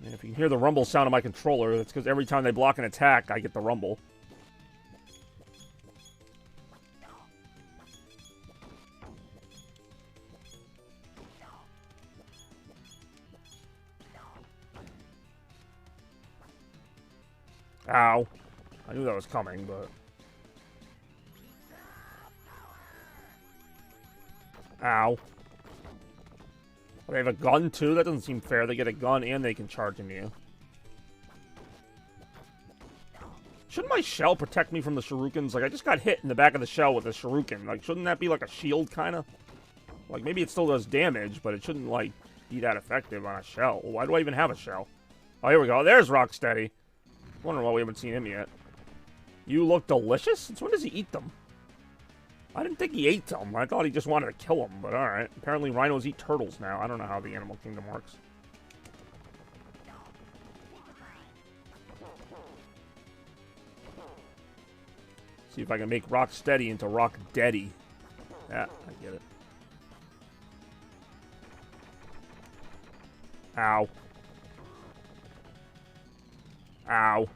And if you can hear the rumble sound of my controller, that's because every time they block an attack, I get the rumble. Ow. I knew that was coming, but... Ow. They have a gun, too? That doesn't seem fair. They get a gun and they can charge into you. Shouldn't my shell protect me from the shurikens? Like, I just got hit in the back of the shell with a shuriken. Like, shouldn't that be like a shield, kind of? Like, maybe it still does damage, but it shouldn't, like, be that effective on a shell. Why do I even have a shell? Oh, here we go. There's Rocksteady. Wondering why we haven't seen him yet. You look delicious? Since when does he eat them? I didn't think he ate them. I thought he just wanted to kill them, but alright. Apparently rhinos eat turtles now. I don't know how the animal kingdom works. See if I can make Rock Steady into Rock Deady. Yeah, I get it. Ow. Ow.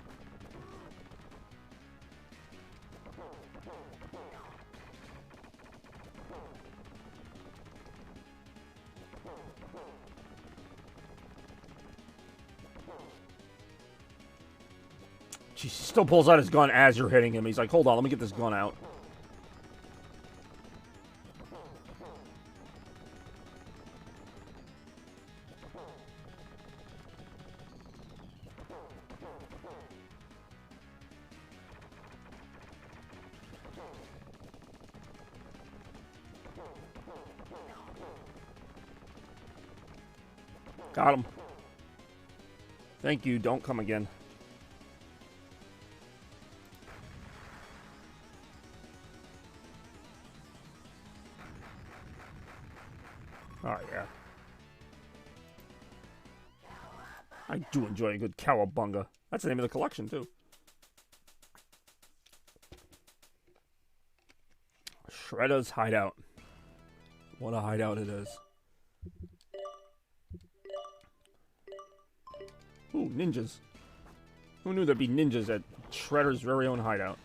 Jeez, he still pulls out his gun as you're hitting him. He's like, hold on, let me get this gun out. Got him. Thank you, don't come again. Oh, yeah. I do enjoy a good Cowabunga. That's the name of the collection, too. Shredder's Hideout. What a hideout it is. Ooh, ninjas. Who knew there'd be ninjas at Shredder's very own hideout?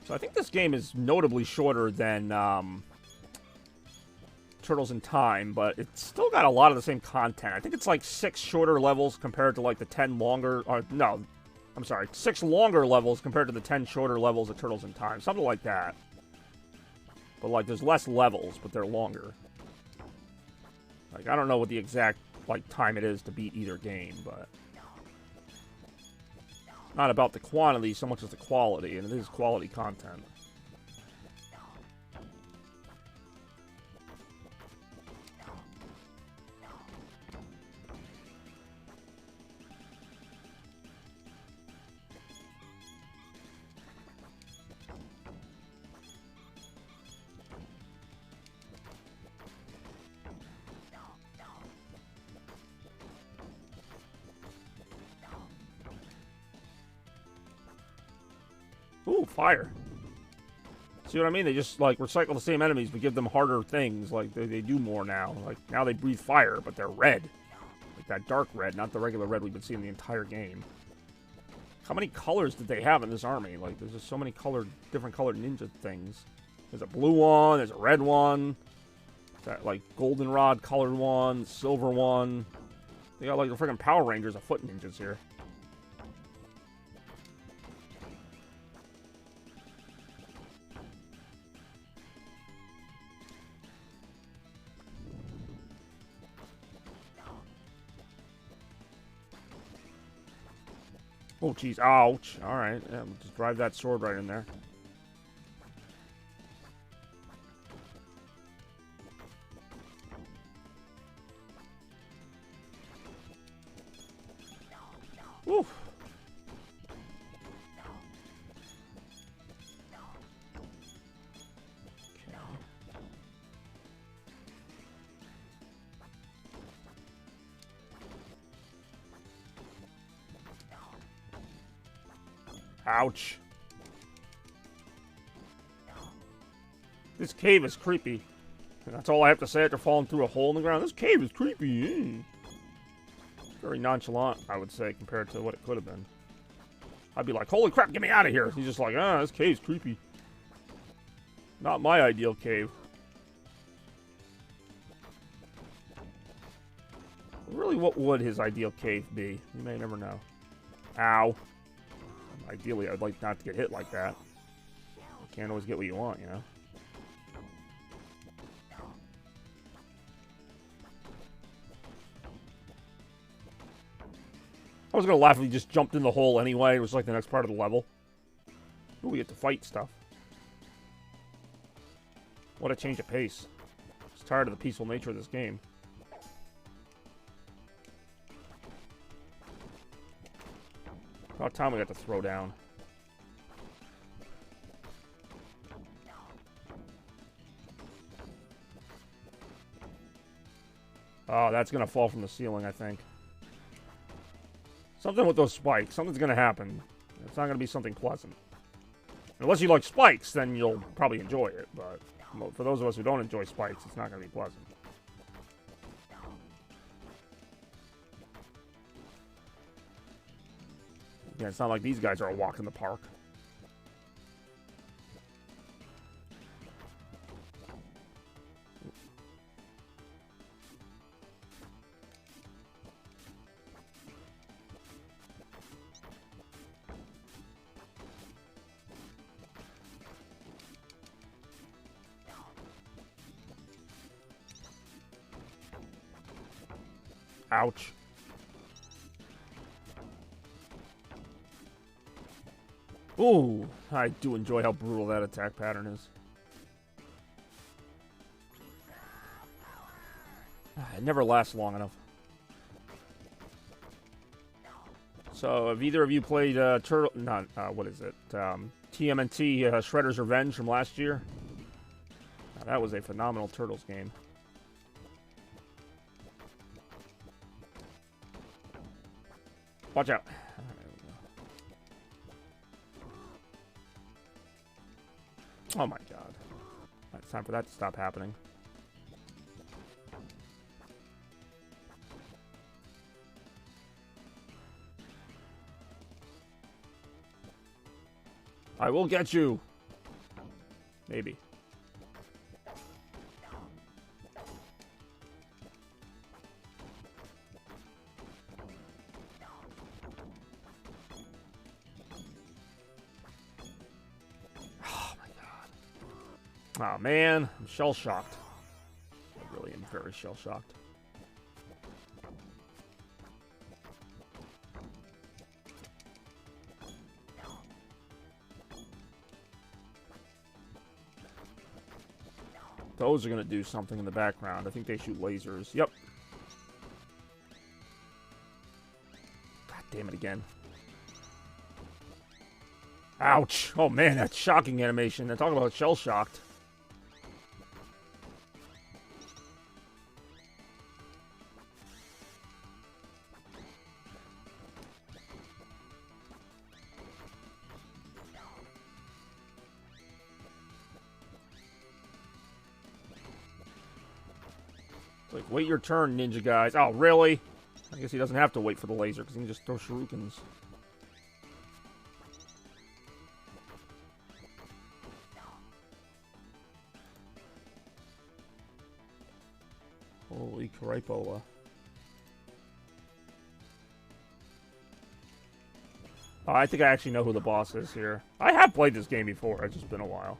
So I think this game is notably shorter than Turtles in Time, but it's still got a lot of the same content. I think it's like 6 shorter levels compared to like the 10 longer... no, I'm sorry. 6 longer levels compared to the 10 shorter levels of Turtles in Time. Something like that. But like there's less levels, but they're longer. Like I don't know what the exact like time it is to beat either game, but... Not about the quantity so much as the quality, and it is quality content. Ooh, fire. See what I mean? They just, like, recycle the same enemies, but give them harder things. Like, they do more now. Like, now they breathe fire, but they're red. Like that dark red, not the regular red we've been seeing the entire game. How many colors did they have in this army? Like, there's just so many different colored ninja things. There's a blue one, there's a red one. That, like, goldenrod colored one, silver one. They got, like, the freaking Power Rangers of foot ninjas here. Oh, jeez. Ouch. Alright. Yeah, we'll just drive that sword right in there. Woof. Ouch. This cave is creepy. And that's all I have to say after falling through a hole in the ground. This cave is creepy. Very nonchalant, I would say, compared to what it could have been. I'd be like, holy crap, get me out of here. He's just like, this cave's creepy. Not my ideal cave. Really, what would his ideal cave be? You may never know. Ow. Ideally, I'd like not to get hit like that. You can't always get what you want, you know? I was gonna laugh if he just jumped in the hole anyway. It was like the next part of the level. Ooh, we get to fight stuff. What a change of pace. I was tired of the peaceful nature of this game. About time we got to throw down. Oh, that's gonna fall from the ceiling, I think. Something with those spikes. Something's going to happen. It's not going to be something pleasant. Unless you like spikes, then you'll probably enjoy it. But for those of us who don't enjoy spikes, it's not going to be pleasant. Yeah, it's not like these guys are a walk in the park. Ouch. Ooh, I do enjoy how brutal that attack pattern is. It never lasts long enough. So, have either of you played Turtle? Not what is it? TMNT Shredder's Revenge from last year. Now, that was a phenomenal Turtles game. Watch out. Oh my god. It's time for that to stop happening. I will get you. Maybe. Oh man, I'm shell-shocked. I really am very shell-shocked. Those are going to do something in the background. I think they shoot lasers. Yep. God damn it again. Ouch. Oh man, that's shocking animation. They're talking about shell-shocked. Like, wait your turn, ninja guys. Oh, really? I guess he doesn't have to wait for the laser, because he can just throw shurikens. Holy cripola. Oh, I think I actually know who the boss is here. I have played this game before, it's just been a while.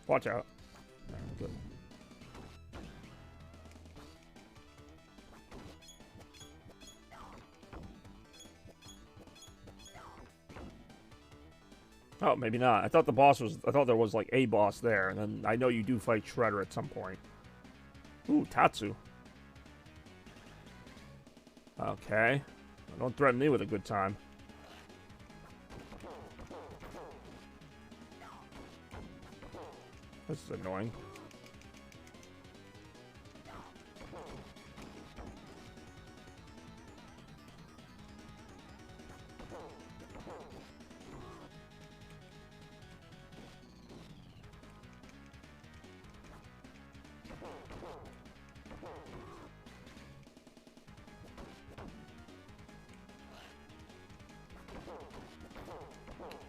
Watch out. Good. Oh, maybe not. I thought the boss was... I thought there was, like, a boss there. And then I know you do fight Shredder at some point. Ooh, Tatsu. Okay. Don't threaten me with a good time. This is annoying.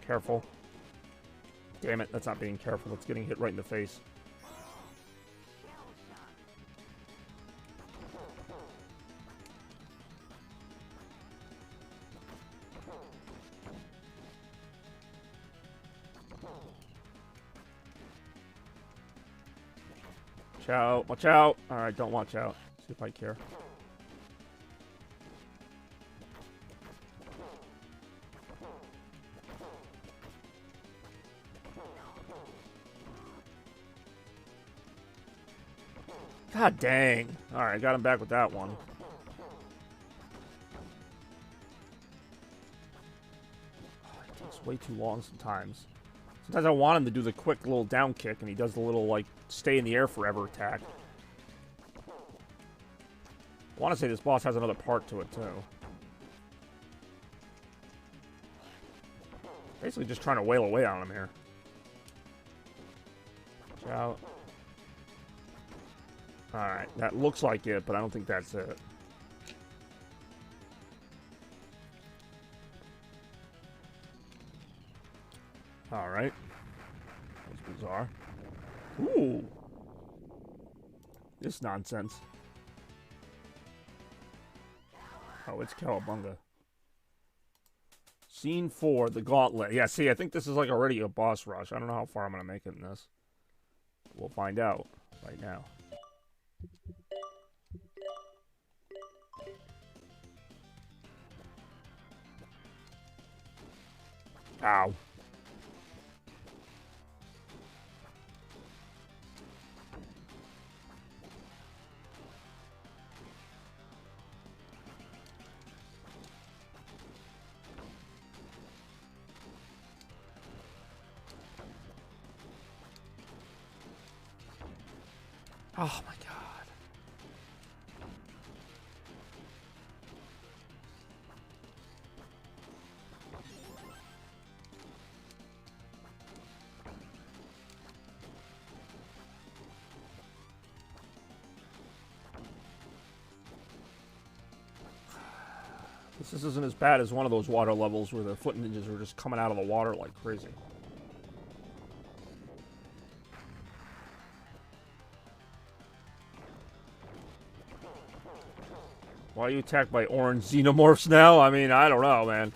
Careful. Damn it, that's not being careful. It's getting hit right in the face. Watch out. Watch out. Alright, don't watch out. See if I care. God dang. Alright, got him back with that one. It's way too long sometimes. Sometimes I want him to do the quick little down kick, and he does the little, like, stay in the air forever attack. I want to say this boss has another part to it, too. Basically just trying to wail away on him here. Watch out. Alright, that looks like it, but I don't think that's it. Alright. That's bizarre. Ooh! This nonsense. Oh, it's Cowabunga. Scene 4, the Gauntlet. Yeah, see, I think this is like already a boss rush. I don't know how far I'm going to make it in this. We'll find out right now. Ow. Oh my god. This isn't as bad as one of those water levels where the foot ninjas were just coming out of the water like crazy. Why are you attacked by orange xenomorphs now? I mean, I don't know, man.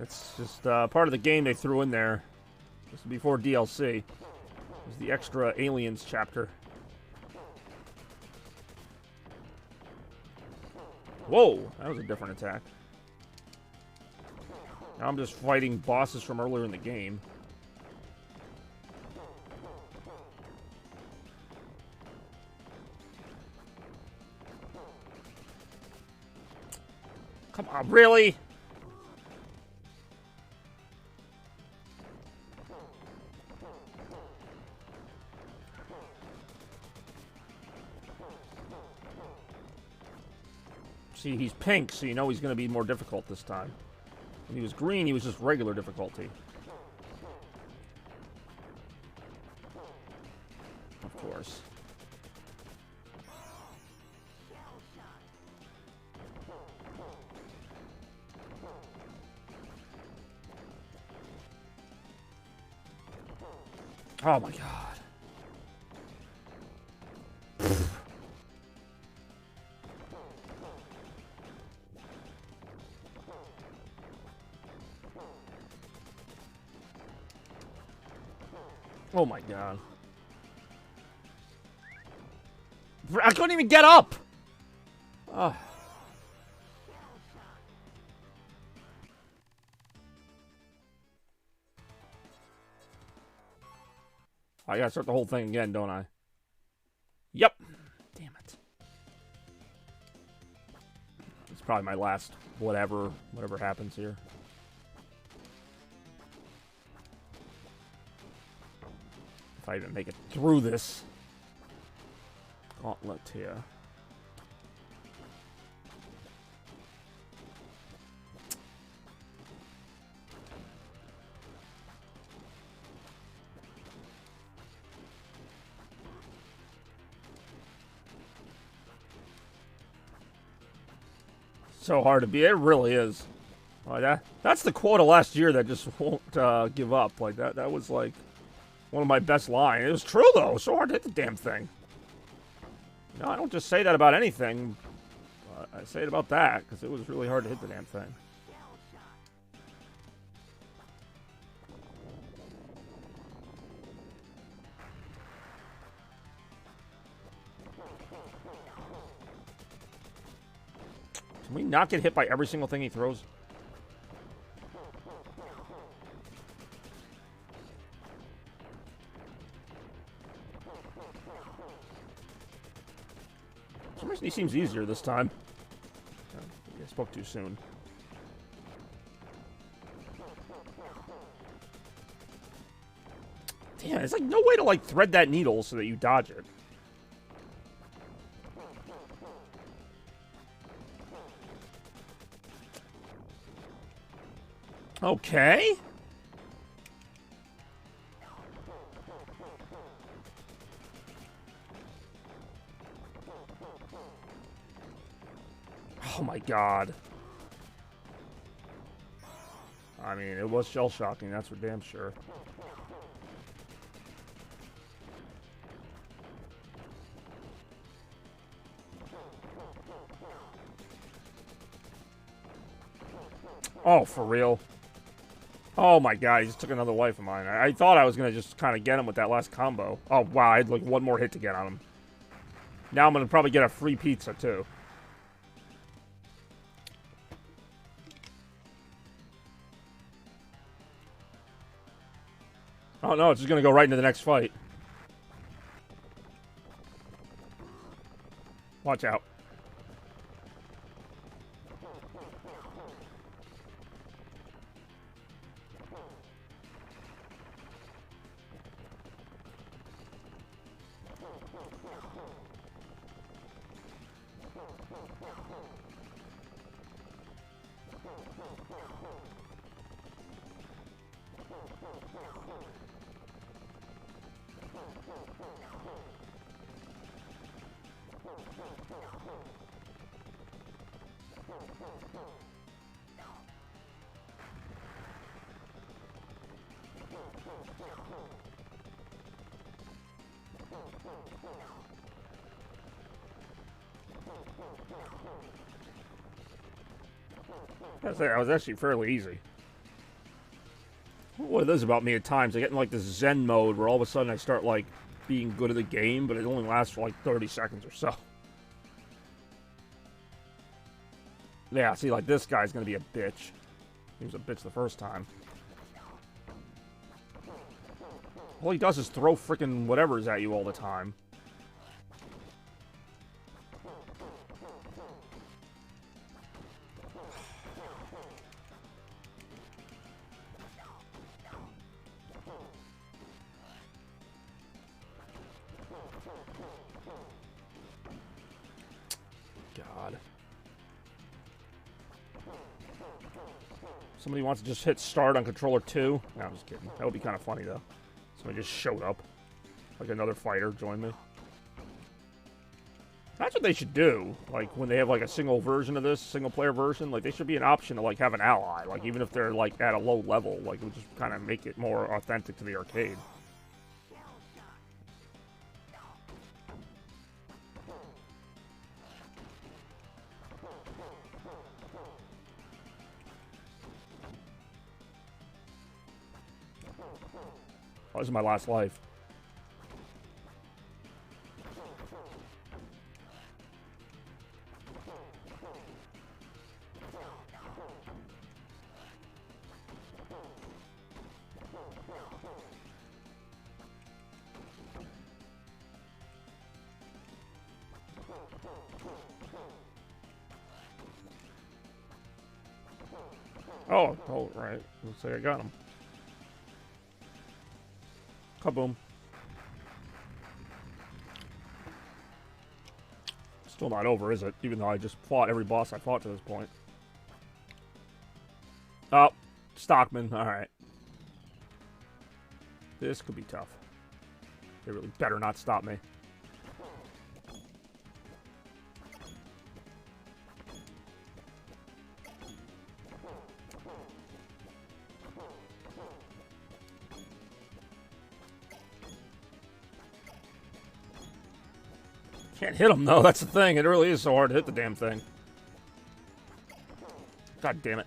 It's just part of the game they threw in there. This is before DLC. It was the extra aliens chapter. Whoa, that was a different attack. Now I'm just fighting bosses from earlier in the game. Come on, really? See, he's pink, so you know he's going to be more difficult this time. When he was green, he was just regular difficulty. Of course. Oh my god. Oh my god. I couldn't even get up! Ugh. I gotta start the whole thing again, don't I? Yep. Damn it. It's probably my last whatever happens here. If I even make it through this gauntlet here. So hard to beat. It really is. Like that's the quote of last year that just won't give up. Like that was like one of my best lines. It was true though. So hard to hit the damn thing. No, I don't just say that about anything. I say it about that because it was really hard to hit the damn thing. Can we not get hit by every single thing he throws? For some reason he seems easier this time. I spoke too soon. Damn, it's like no way to like thread that needle so that you dodge it. Okay. Oh my god. I mean, it was shell-shocking, that's for damn sure. Oh, for real? Oh my god, he just took another life of mine. I thought I was going to just kind of get him with that last combo. Oh wow, I had like one more hit to get on him. Now I'm going to probably get a free pizza too. Oh no, it's just going to go right into the next fight. Watch out. That was actually fairly easy. What it is about me at times, I get in like this Zen mode where all of a sudden I start like being good at the game, but it only lasts for like 30 seconds or so. Yeah, see, like this guy's gonna be a bitch. He was a bitch the first time. All he does is throw frickin' whatever's at you all the time. God. Somebody wants to just hit start on controller 2? No, I'm just kidding. That would be kind of funny, though. Somebody just showed up. Like another fighter joined me. That's what they should do. Like, when they have, like, a single version of this, single-player version, like, they should be an option to, like, have an ally. Like, even if they're, like, at a low level. Like, it would just kind of make it more authentic to the arcade. Oh, this is my last life. Oh, right. Looks like I got him. Kaboom. Still not over, is it? Even though I just fought every boss I fought to this point. Oh, Stockman. Alright. This could be tough. They really better not stop me. Can't hit him, though. That's the thing. It really is so hard to hit the damn thing. God damn it.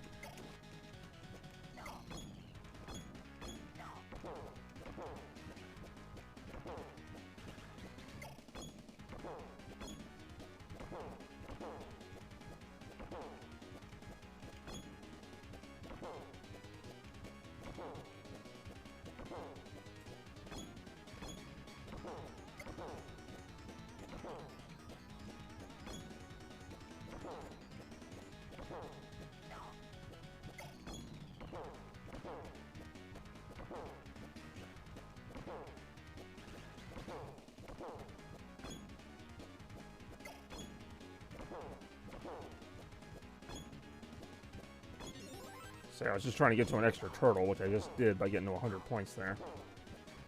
So I was just trying to get to an extra turtle, which I just did by getting to 100 points there.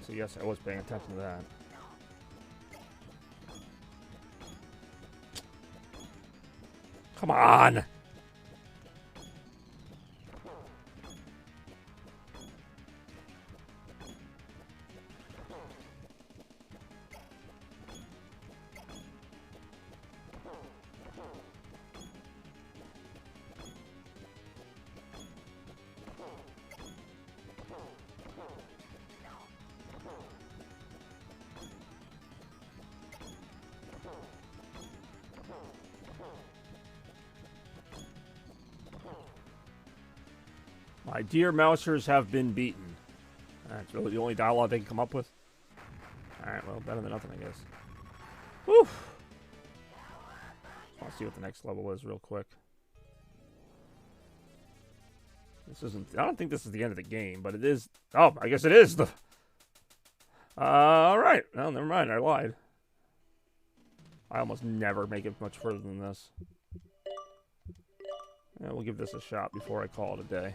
So yes, I was paying attention to that. Come on! My dear mousers have been beaten. That's really the only dialogue they can come up with. Alright, well, better than nothing, I guess. Whew! I'll see what the next level is real quick. This isn't... I don't think this is the end of the game, but it is... Oh, I guess it is the... Alright. Well, never mind, I lied. I almost never make it much further than this. Yeah, we'll give this a shot before I call it a day.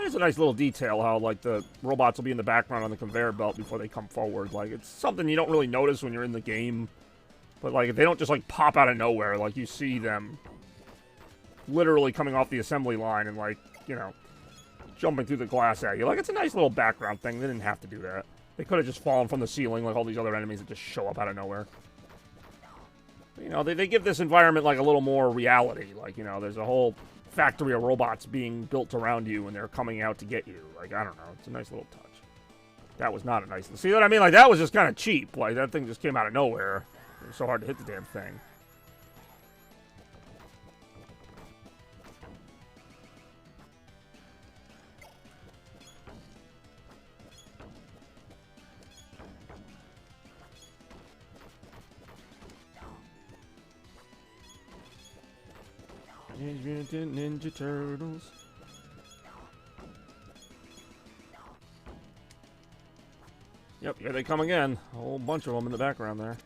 It's a nice little detail how, like, the robots will be in the background on the conveyor belt before they come forward. Like, it's something you don't really notice when you're in the game. But, like, they don't just, like, pop out of nowhere. Like, you see them literally coming off the assembly line and, like, you know, jumping through the glass at you. Like, it's a nice little background thing. They didn't have to do that. They could have just fallen from the ceiling like all these other enemies that just show up out of nowhere. But, you know, they give this environment, like, a little more reality. Like, you know, there's a whole factory of robots being built around you and they're coming out to get you. Like, I don't know. It's a nice little touch. That was not a nice... See what I mean? Like, that was just kind of cheap. Like, that thing just came out of nowhere. It was so hard to hit the damn thing. Mutant Ninja Turtles. Yep, here they come again. A whole bunch of them in the background there.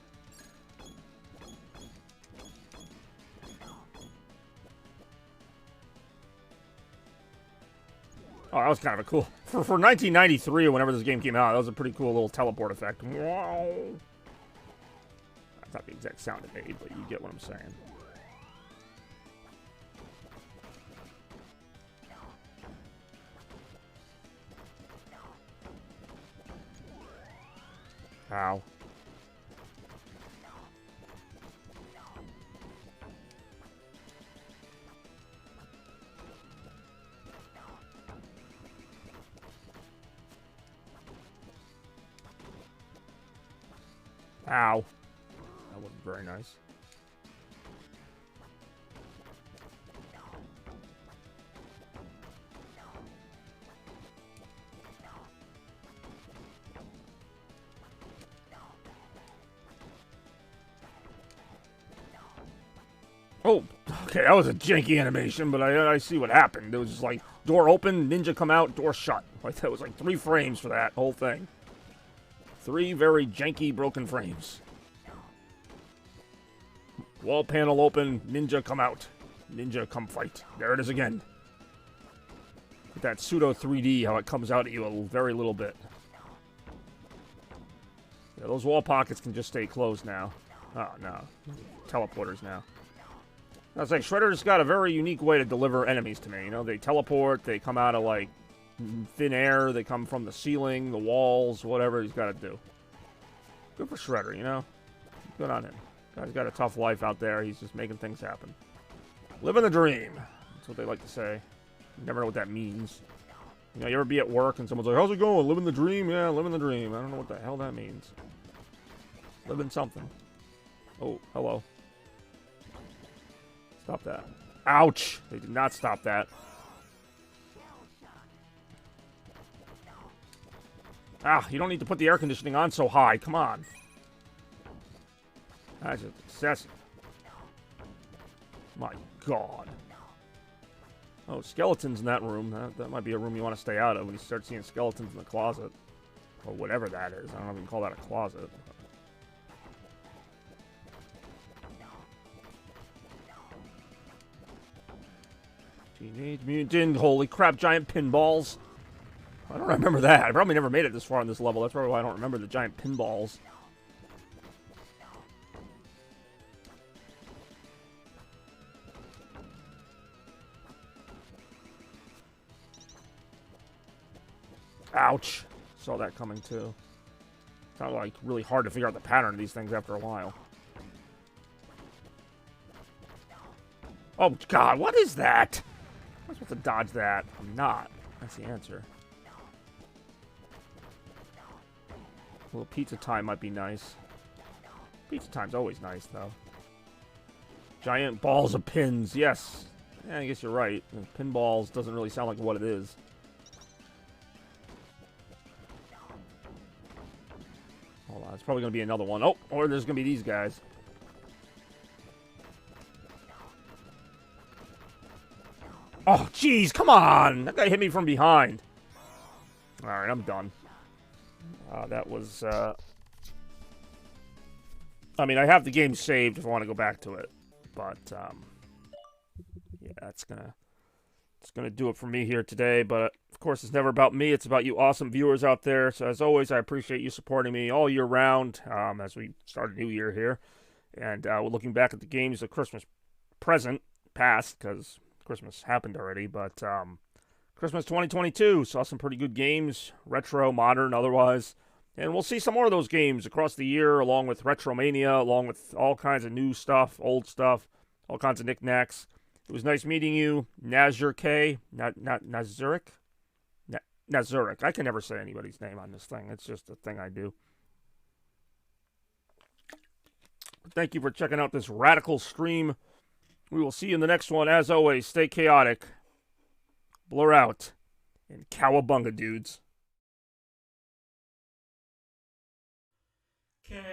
Oh, that was kind of a cool... For 1993, or whenever this game came out, that was a pretty cool little teleport effect. Wow. That's not the exact sound it made, but you get what I'm saying. Ow. Ow. That wasn't very nice. Oh, okay, that was a janky animation, but I see what happened. It was just like, door open, ninja come out, door shut. Like, that was like 3 frames for that whole thing. 3 very janky, broken frames. Wall panel open, ninja come out. Ninja come fight. There it is again. With that pseudo 3D, how it comes out at you a very little bit. Yeah, those wall pockets can just stay closed now. Oh, no. Teleporters now. I was like, Shredder's got a very unique way to deliver enemies to me. You know, they teleport, they come out of, like, thin air, they come from the ceiling, the walls, whatever he's got to do. Good for Shredder, you know? Good on him. Guy's got a tough life out there. He's just making things happen. Living the dream. That's what they like to say. You never know what that means. You know, you ever be at work and someone's like, how's it going? Living the dream? Yeah, living the dream. I don't know what the hell that means. Living something. Oh, hello. Stop that. Ouch! They did not stop that. Ah, you don't need to put the air conditioning on so high. Come on. That's just excessive. My God. Oh, skeletons in that room. That might be a room you want to stay out of when you start seeing skeletons in the closet. Or whatever that is. I don't know if you can call that a closet. Teenage Mutant. Holy crap, giant pinballs. I don't remember that. I probably never made it this far on this level. That's probably why I don't remember the giant pinballs. Ouch. Saw that coming too. It's not like really hard to figure out the pattern of these things after a while. Oh God, what is that? Am I supposed to dodge that? I'm not. That's the answer. A little pizza time might be nice. Pizza time's always nice, though. Giant balls of pins, yes. Yeah, I guess you're right. Pinballs doesn't really sound like what it is. Hold on, it's probably going to be another one. Oh, or there's going to be these guys. Oh, jeez, come on! That guy hit me from behind. Alright, I'm done. That was, I mean, I have the game saved if I want to go back to it. But, yeah, it's gonna do it for me here today. But, of course, it's never about me. It's about you awesome viewers out there. So, as always, I appreciate you supporting me all year round as we start a new year here. And we're looking back at the games of Christmas present, past, because Christmas happened already. But, Christmas 2022 saw some pretty good games, retro, modern, otherwise. And we'll see some more of those games across the year, along with Retromania, along with all kinds of new stuff, old stuff, all kinds of knickknacks. It was nice meeting you, Nazir K. Nazuric? Nazuric. I can never say anybody's name on this thing. It's just a thing I do. Thank you for checking out this radical stream. We will see you in the next one. As always, stay chaotic. Blur out. And Cowabunga, dudes. Chaos.